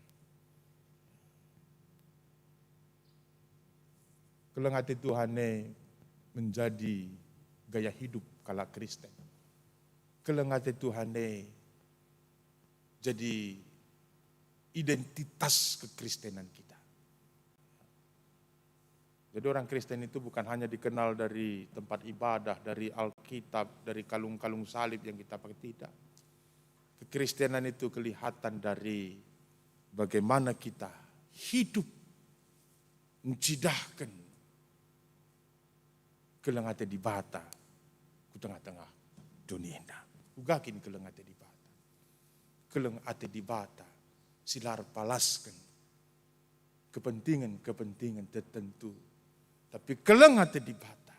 Keleng ate Tuhan menjadi gaya hidup kala Kristen. Keleng ate Tuhan jadi identitas kekristenan kita. Jadi orang Kristen itu bukan hanya dikenal dari tempat ibadah, dari Alkitab, dari kalung-kalung salib yang kita pakai, tidak. Kekristenan itu kelihatan dari bagaimana kita hidup mencidahkan kelengate di bata ku tengah-tengah dunia. Ugakin kelengate di bata. Kelengate di bata silar palaskan kepentingan-kepentingan tertentu. Tapi kelengate di bata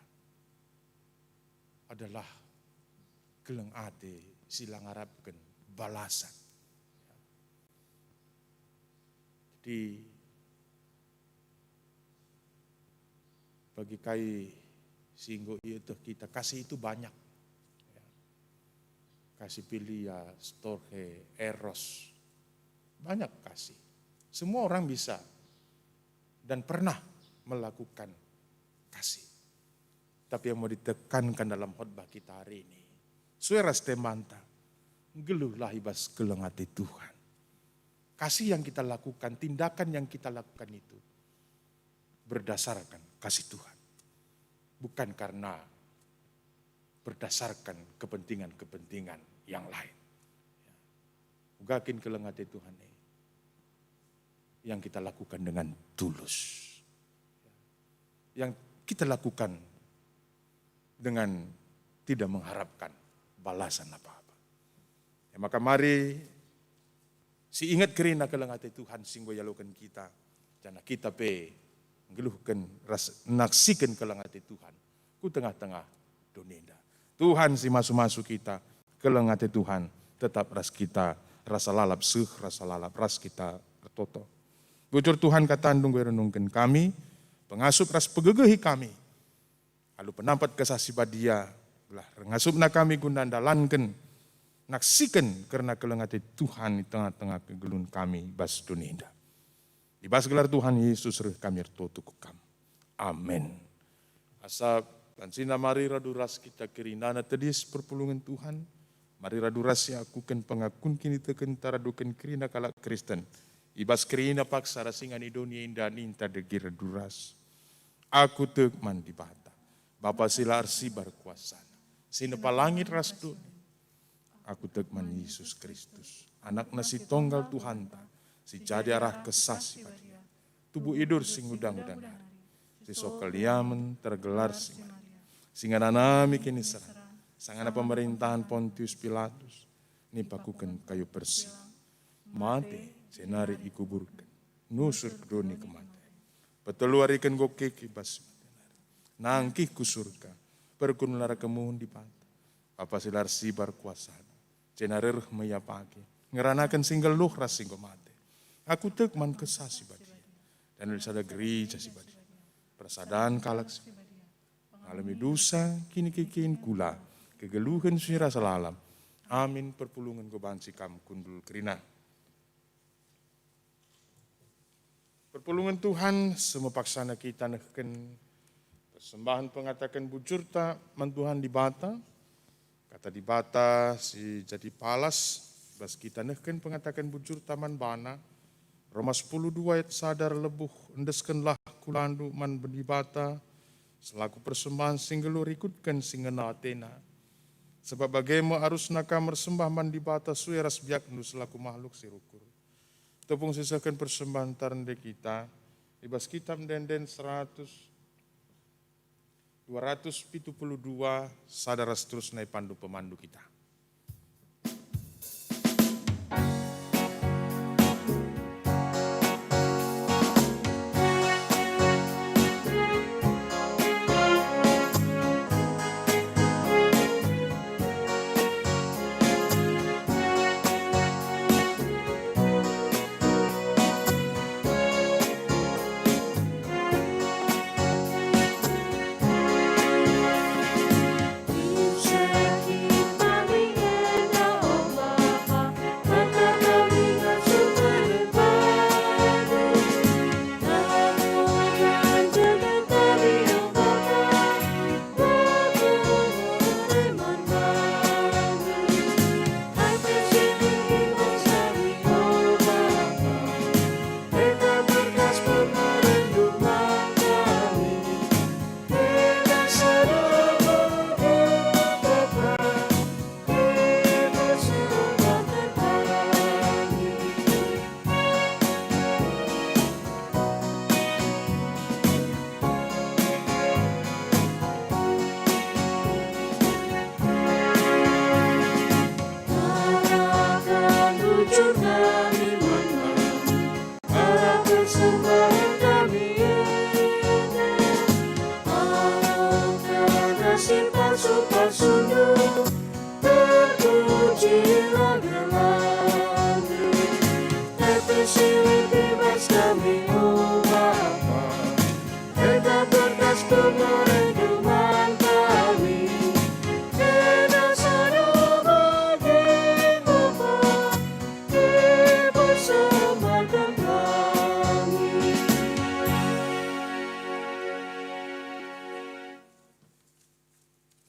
adalah kelengate silang harapkan balasan. Jadi bagi kai singgo itu kita kasih itu banyak. Kasih pilih ya, storge, eros, banyak kasih. Semua orang bisa dan pernah melakukan kasih. Tapi yang mau ditekankan dalam khotbah kita hari ini, suara stemanta, geluhlah ibas kelengate Tuhan. Kasih yang kita lakukan, tindakan yang kita lakukan itu berdasarkan kasih Tuhan. Bukan karena berdasarkan kepentingan-kepentingan yang lain. Ugakin kelengate Tuhan yang kita lakukan dengan tulus. Yang kita lakukan dengan tidak mengharapkan balasan apa-apa. Ya, maka mari si ingat kerina kelengate Tuhan singgo yalukan kita. Jana kita ngeluhkan, naksikan kelengate Tuhan. Ku tengah-tengah dunia. Tuhan si masuk-masuk kita, kelengate Tuhan. Tetap ras kita, rasa lalap rasa lalap ras kita toto. Bujur Tuhan kata andung gue renungkan kami, pengasup ras pegegehi kami. Kalau penampat kesasi badia, lah ngasupna kami guna dalankan, naksikan karena kelengati Tuhan di tengah-tengah kegelun kami bas dunia. Di bas gelar Tuhan Yesus kami ertoto kukam. Amin. Asa pansina mari raduras kita kirinana tedis perpulungan Tuhan. Mari raduras ya akukan pengakun kini teken taradukan kirina kalak Kristen. Ibas kirina paksa rasingan idonia indah ninta degi raduras. Aku tekman di bata. Bapa sila arsibar kuasana. Sina palangit rasdu. Aku tekman Yesus Kristus. Anak nasi tonggal Tuhan ta. Si jadi arah kesasi badia. Tubuh idur sing udang-udang hari. Si sokaliamen tergelar sing. Singananami kini serang. Sangana pemerintahan Pontius Pilatus. Nipakukan kayu bersih. Mate senari ikuburkan. Nusur kedoni kematian. Peteluarikan gokeki bas. Nangkih ku surga. Perkun lara kemuhun di pantai. Papa silar sibar kuasa. Cenarir mayapake. Ngeranakan singgel luh ras singgo mate. Aku tekman kesasi badia. Dan ada gereja si badia. Persadaan kalak si badia. Alami dosa kini kikin kula. Kegeluhan sira selalam. Amin perpulungan kebansi kam kundul kerina. Perpulungan Tuhan semua paksana kita neken persembahan pengatakan bujurta mantuhan di bata. Kata di bata si jadi palas. Bas kita neken pengatakan bujurta man bana. Roma 10:2 ayat sadar lebuh endeskenlah kulandu man di bata. Selaku persembahan singgelu rikutkan singena Athena. Sebab bagaimana arus nakam bersembah mandi bata sueras biak nu selaku makhluk sirukur. Tepung sisakan persembahan tarende kita. Ibas kitab denden 272 sadara seterusnya pandu pemandu kita.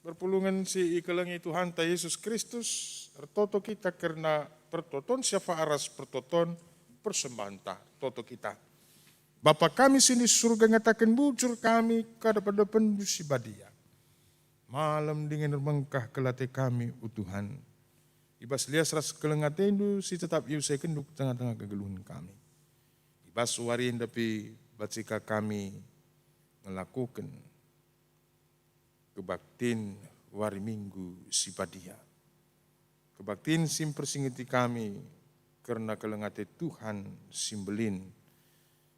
Perpulungan si ikelengi Tuhan ta Yesus Kristus, ertoto kita karena pertoton siapa aras pertoton persembahan ta toto kita. Bapa kami sini surga ngatakan bujur kami kada pendusi badia. Malam dengan mengkah kelate kami utuhan. Ibas lias ras kelengatendu si tetap yusai kenduk tengah-tengah kegeluhan kami. Ibas warin tapi bacika kami melakukan kebaktin wari minggu si badia. Kebaktin sim persingiti kami karena kelengate Tuhan simbelin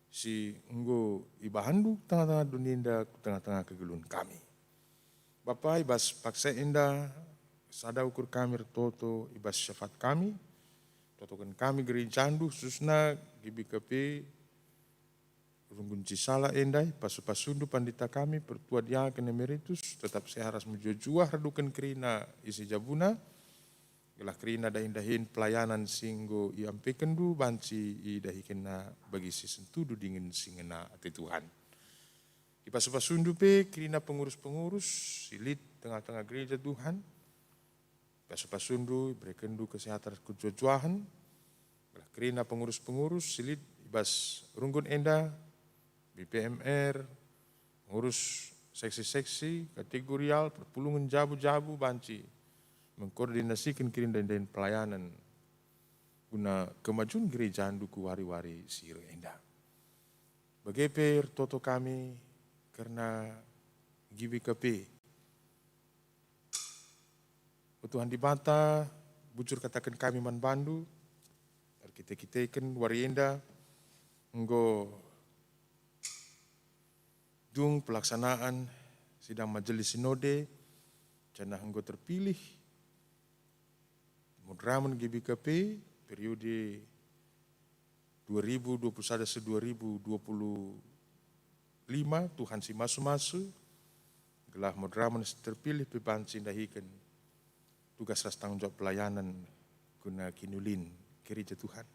si enggo ibahandu tengah-tengah dunia tengah-tengah kegelun kami. Bapak ibas paksa indah sada ukur kami toto ibas syafat kami totokan kami geri candu susna gibi kepe Runggun cisala endai, pasu-pasundu pandita kami, pertua diaken emeritus, tetap seharas menjujuah reduken kerina isi jabuna, gelah kerina dahin-dahin pelayanan singgo iampekendu, banci idahikena bagi si sentudu dingin singena ati Tuhan. Di pasu-pasundu pe kerina pengurus-pengurus, silit tengah-tengah gereja Tuhan, pasu-pasundu berekendu kesehatan kejujuahan, gelah kerina pengurus-pengurus, silit ibas runggun enda, BPMR, ngurus seksi-seksi, kategorial, perpulungan jabu-jabu, banci, mengkoordinasikan kirim dan pelayanan, guna kemajuan gereja duku wari-wari sire enda. Bageper toto kami, karena GBKP, Tuhan di bata, bujur katakan kami man bandu, kita-kitakan wari enda, enggo dung pelaksanaan sidang majelis sinode, jana enggo terpilih Mudraman GBKP periode 2021-2025, Tuhan si masu-masu, gelah Mudraman terpilih pibanci dahikan tugas ras tanggung jawab pelayanan guna kinulin gereja Tuhan.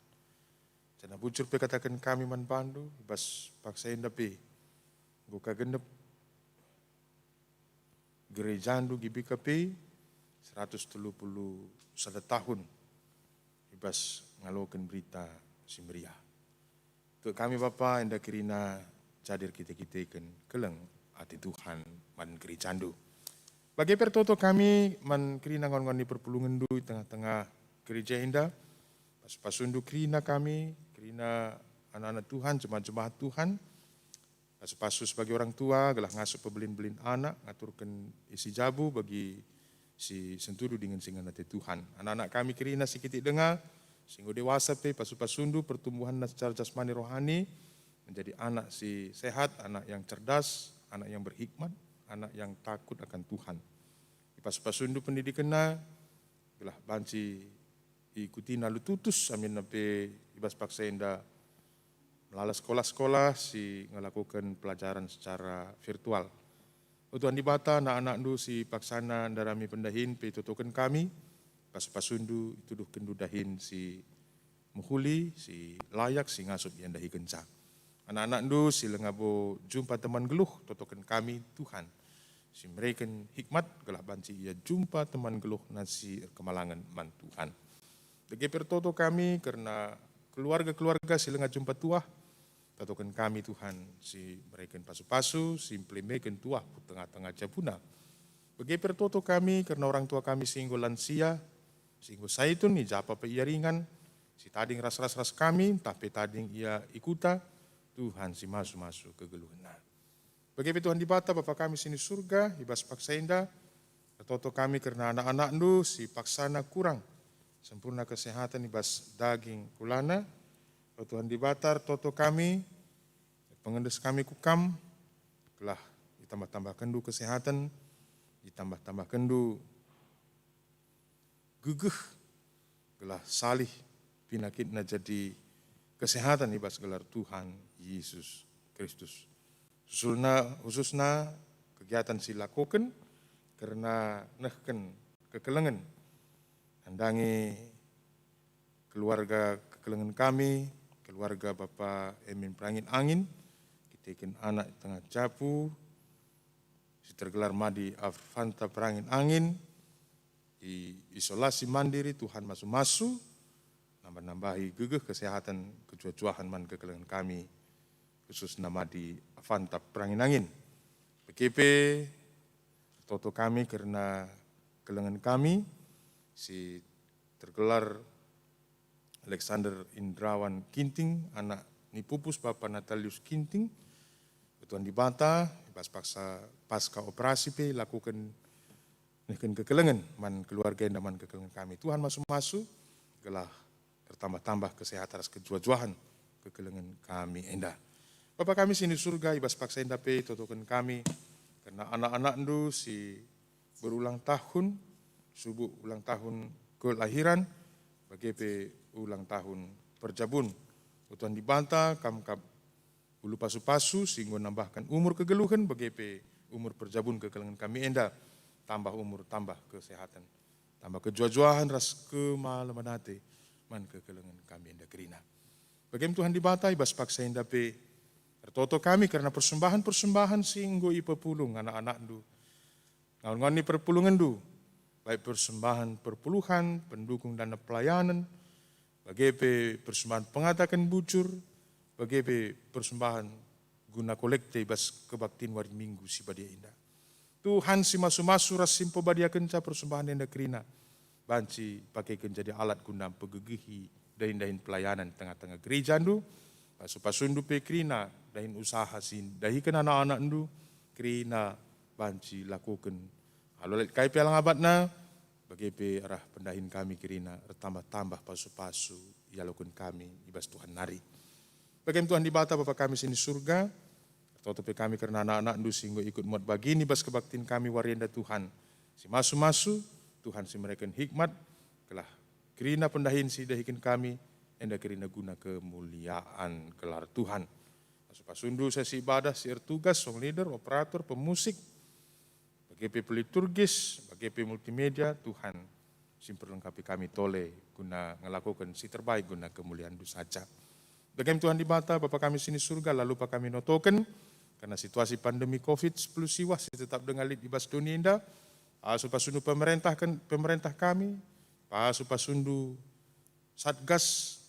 Jana bujur pe katakan kami man bandu, bas paksa enda pe, buka genep gerejandu GBKP 131 tahun ibas ngalokan berita si meriah. Untuk kami Bapa enda kirina jadir kita ikan keleng ati Tuhan man gerejandu. Bagi pertoto kami man kirina ngon-ngon di perpulungan du tengah-tengah gereja enda, pas-pasundu kirina kami, kirina anak-anak Tuhan, jemaat-jemaat Tuhan, pasu-pasu sebagai orang tua, gelah ngasup pebelin-belin anak, ngaturkan isi jabu bagi si sentudu dengan singan hati Tuhan. Anak-anak kami kirina sikiti dengar, singgo dewasa pe, pasu-pasundu pertumbuhan secara jasmani rohani, menjadi anak si sehat, anak yang cerdas, anak yang berhikmat, anak yang takut akan Tuhan. Di pasu-pasundu pendidikanna, gelah banci ikuti nalu tutus, amin nape ibas paksa enda, melalui sekolah-sekolah si ngelakukan pelajaran secara virtual. Tuhan di bata anak-anak du si paksana darami pendahin pe tutukan kami, pas-pasundu itu duh kendu dahin si muhuli, si layak, si ngasup yang dahi kencang. Anak-anak du si lengabo jumpa teman geluh tutukan kami Tuhan. Si mereka hikmat gelah banci ia jumpa teman geluh nasi kemalangan man Tuhan. Degeper toto kami karena keluarga-keluarga si lengah jumpa tuah, tatokan kami Tuhan, si mereka pasu-pasu, si implementkan tuah tengah-tengah jabuna. Begeper toto kami karena orang tua kami singgo lansia, singgo saitun ni japa pe ia ringan, si tading ras-ras kami, tapi tading ia ikuta, Tuhan si masu-masu kegeluhna. Begeper Tuhan di bata Bapa kami sini surga, ibas paksa indah, toto kami karena anak-anak du si paksana kurang, sempurna kesehatan ibas daging kulana, Tuhan di batar toto kami, pengendes kami kukam, gelah ditambah-tambah kendu kesehatan, ditambah-tambah kendu gugeh, gelah salih pinakitna jadi kesehatan ibas gelar Tuhan Yesus Kristus. Khususna kegiatan silakukan karena nehken kekelengan, handangi keluarga kekelengan kami, keluarga Bapak Emin Perangin Angin, kita ikan anak tengah jabu, si tergelar Madi Avanta Perangin Angin, di isolasi mandiri Tuhan masu-masu, nambah-nambahi gegeh kesehatan kejujuhan man kekelengan kami, khusus nama di Avanta Perangin Angin. PKP, toto kami karena kelengan kami, si tergelar Alexander Indrawan Kinting, anak ni pupus Bapak Natalius Kinting, Tuhan di bata, pasca operasi pe lakukan nihkan kekelengan, man keluarga yang man kekelengan kami. Tuhan masu-masu, gelah bertambah-tambah kesehatan kejujuhan kekelengan kami endah. Bapak kami sini surga, ibas paksa endah pe, totokan kami, karena anak-anak ndu si berulang tahun, subuh ulang tahun kelahiran, bagi pe ulang tahun perjabun. Tuhan dibantah, kam ulu pasu-pasu sehingga nambahkan umur kegeluhan begepe umur perjabun kekelengan kami enda, tambah umur, tambah kesehatan, tambah kejua-juahan ras kemalaman hati, man kekelengan kami enda kerina. Bagaimana Tuhan dibatai bas paksa enda pe, tertoto kami karena persembahan-persembahan sehingga ipepulung anak-anak du, ngawan-ngawan ni perpulungan du, baik persembahan perpuluhan, pendukung dana pelayanan, bagaimana persembahan pengatakan bucur, bagaimana persembahan guna kolekte bas kebaktiin wari minggu si badia indah. Tuhan si masu-masu ras simpo badia kenca persembahan indah kerina. Banci pakai jadi alat guna pegegihi dahin-dahin pelayanan tengah-tengah gereja ndu. Pasu-pasundu pe kerina dahin usaha sin dahikan anak-anak ndu kerina banci lakukan. Kalau lihat kai pelang abadna bagaimana arah pendahin kami kerina tambah-tambah pasu-pasu ya lakukan kami ibas Tuhan nari. Bagaimana Tuhan dibata Bapa kami sini surga, tertopi kami karena anak-anak ndu sehingga ikut muat bagini bas kebaktiin kami warienda Tuhan. Si masu-masu, Tuhan si mereka hikmat, kelah kerina pendahin si dahikin kami, enda kerina guna kemuliaan gelar Tuhan. Pasu-pasundu sesi ibadah, si tugas, song leader, operator, pemusik, bagi peliturgis, bagi multimedia, Tuhan simperlengkapi kami tole guna ngelakukan si terbaik guna kemuliaan du saja. Bagaimana Tuhan dibata, Bapa kami sini surga, lalu Pak kami notoken, karena situasi pandemi COVID-10 siwah, tetap dengan lid ibas dunia indah, pasundu pemerintah kami, pasundu satgas,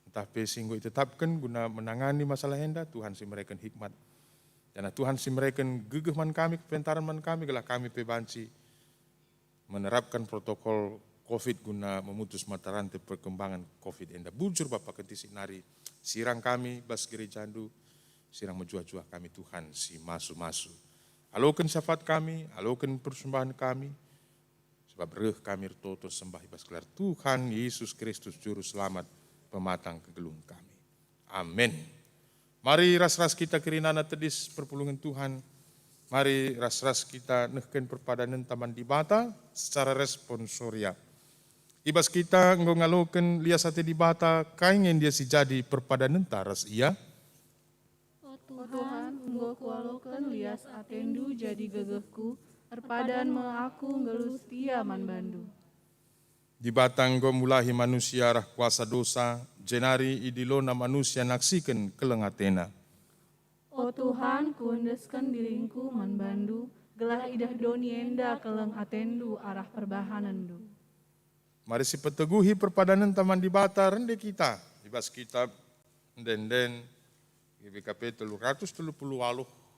entah pesinggo ditetapkan guna menangani masalah indah, Tuhan si mereka hikmat. Karena Tuhan si mereka gegehman kami, kepentaran man kami, gelah kami pebanci, menerapkan protokol COVID guna memutus mata rantai perkembangan COVID indah. Bujur Bapak kentisik nari, sirang kami bas gerejandu, sirang menjua-jua kami Tuhan si masu-masu. Alokan syafaat kami, alokan persembahan kami, sebab reh kami toto sembah ibas gelar Tuhan Yesus Kristus Juru Selamat pematang kegelung kami. Amin. Mari ras-ras kita kerinana tedis perpulungan Tuhan, mari ras-ras kita nehken perpadanan taman dibata secara responsoria. Ibas kita ngaloken liasate dibata kaingen dia si jadi perpadanan taras iya. Oh Tuhan, enggo kualoken lias atendu jadi gegehku, perpadan me aku ngelus tia man bandu. Dibata enggo mulahi manusia rah kuasa dosa, jenari idilona manusia naksikan kelengatena. Oh Tuhan, kuendeskan diringku man bandu, gelah idah doni enda keleng atendu arah perbahanandu. Mari si peteguhi perpadanan taman dibata rende kita, ibas kita den GBKP 330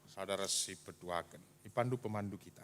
saudara si petuakan, dipandu pemandu kita.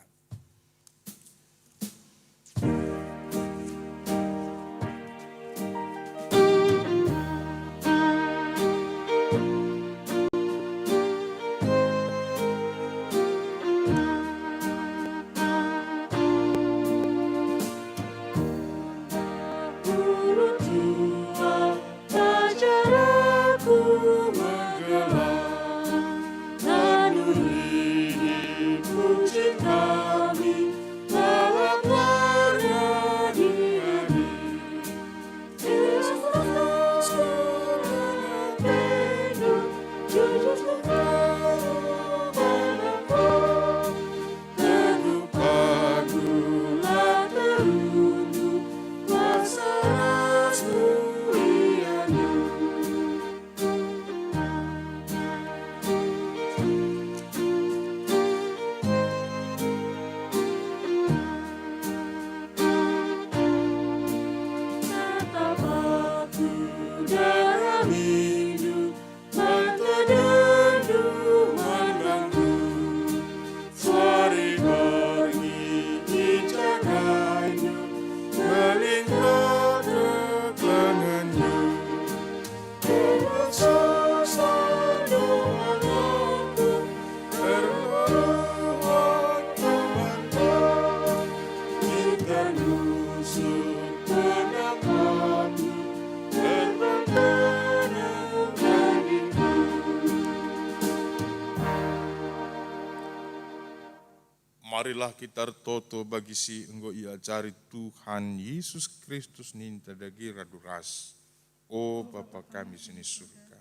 Marilah kita toto bagi si enggo iajari Tuhan Yesus Kristus ninta dagi raduras. O Bapa kami sini surga,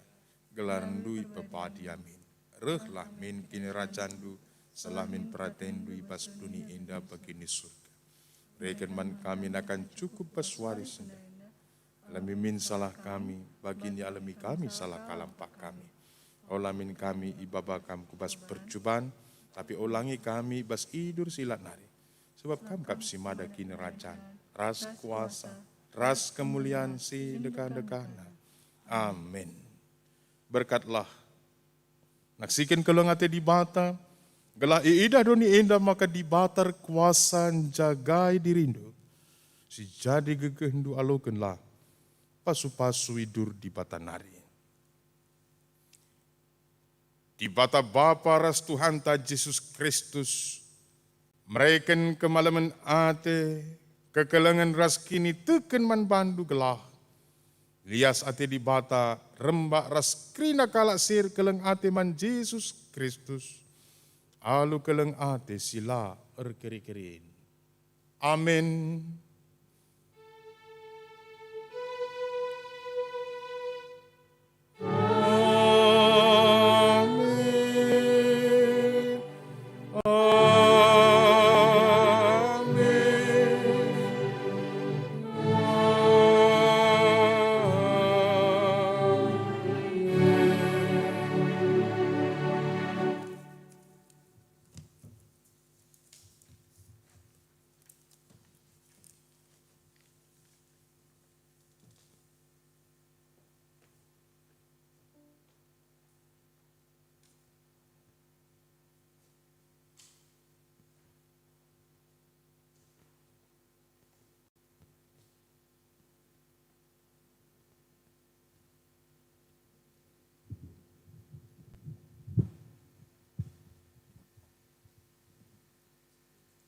gelarndui pepadi amin. Rehlah min kini rajandu, selamin pratendu ibas duni indah begini surga. Reken man kami akan cukup peswaris senda. Alami min salah kami, bagini alami kami salah kalampak kami. Olamin kami ibaba kam kubas percobaan, tapi ulangi kami bas idur silat nari. Sebab kam kap si mada kini rajan, ras kuasa, ras kemuliaan si dekan-dekana. Amin. Berkatlah, naksikan kelong ate di bata, gelah iidah doni indah maka di batar kuasa jagai dirindu. Si jadi gegehendu alokenlah, pasu-pasu idur di bata nari. Di bata Bapa ras Tuhan ta Yesus Kristus, mereken kemalaman ate, kekelengan ras kini teken man bandu gelah. Lias ate di bata, rembak ras krina kalak sir keleng ate man Yesus Kristus. Alu keleng ate sila erkeri-kerin. Amin.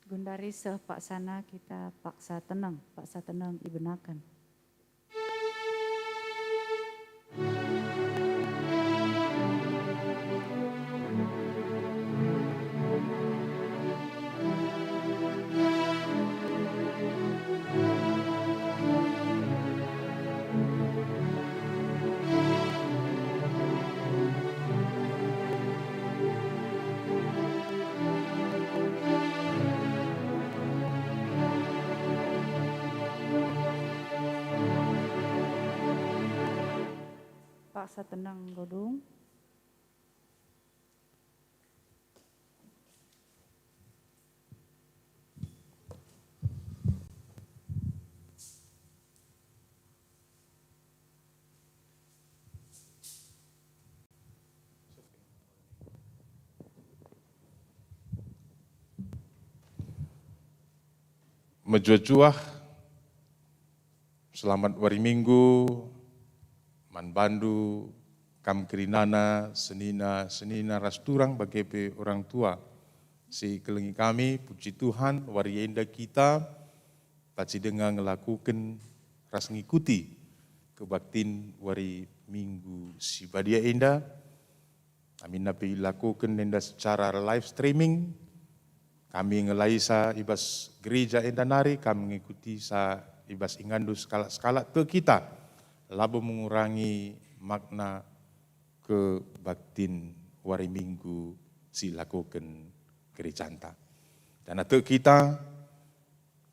Gundari sepaksana kita paksa tenang ibenakan. Paksa tenang godung. Mejuah-juah, selamat wari minggu, man bandu, kam kerinana, senina rasturang bagi orang tua. Si kelengi kami, puji Tuhan, wari indah kita, paci dengan ngelakukan ras ngikuti kebaktin wari minggu si badia indah. Amin nabi lakukan indah secara live streaming. Kami ngelaisa ibas gereja indah nari, kami mengikuti sa ibas ingandu skala ke kita. Labu mengurangi makna kebaktin wari minggu si lakukan gereja anta. Dan atau kita,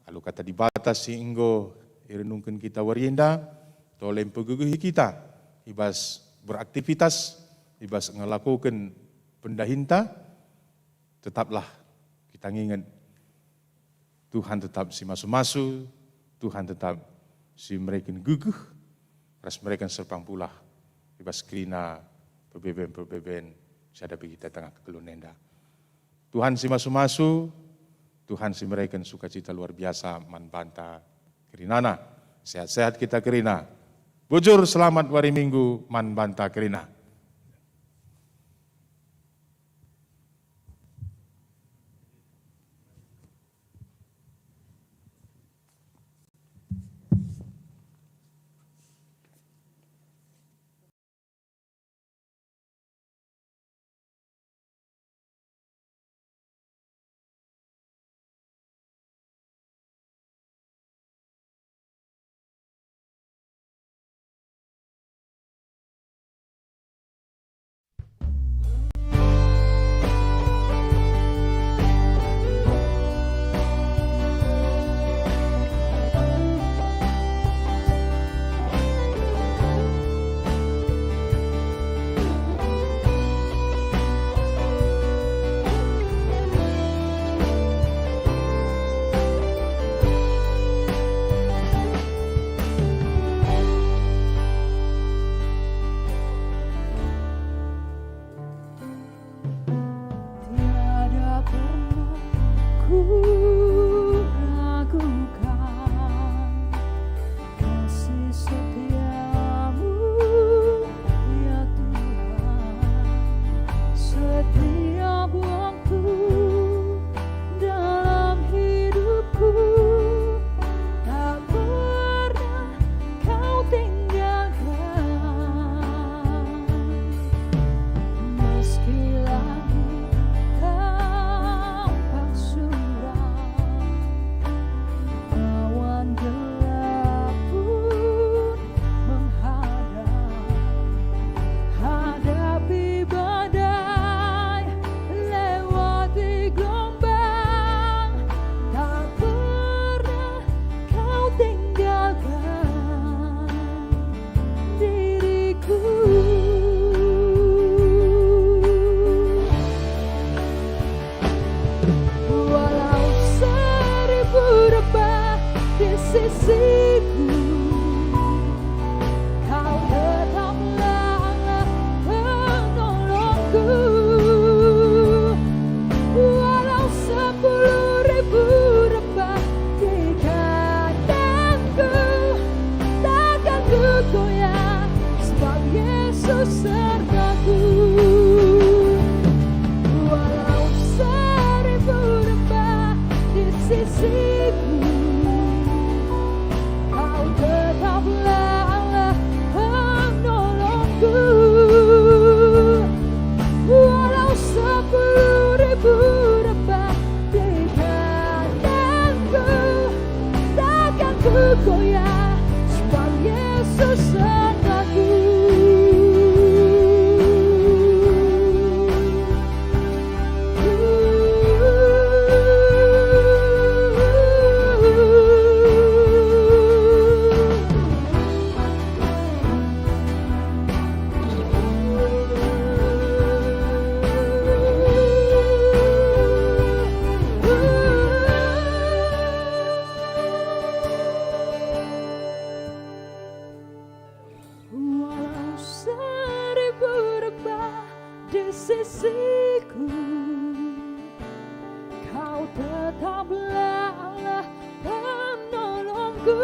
kalau kata dibatas si inggo irenungkan kita wari indah, tolem peguguhi kita, ibas beraktivitas, ibas ngelakukan pendahinta, tetaplah kita ingat Tuhan tetap si masu-masu, Tuhan tetap si mereka guguh, ras mereka serpang pula, ibas krina perbeben sadapi kita tengah kekelunenda. Tuhan si masu-masu, Tuhan si mereka sukacita luar biasa man banta kerinana, sehat-sehat kita kerina. Bujur selamat wari minggu man banta kerina. goyah, sebab Yesus sertaku. Walau 1000 rembah di sisiku, Kau tetaplah Allah penolongku. Walau 10.000 rembah di kananku, takkan ku goyah, sebab Yesus sertaku. Walau 1000 rembah di sisiku, Kau tetaplah Allah penolongku.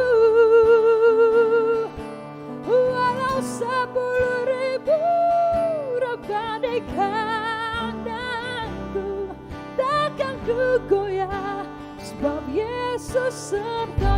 Walau 10.000 rembah di kananku, takkan ku goyah, sebab Yesus serta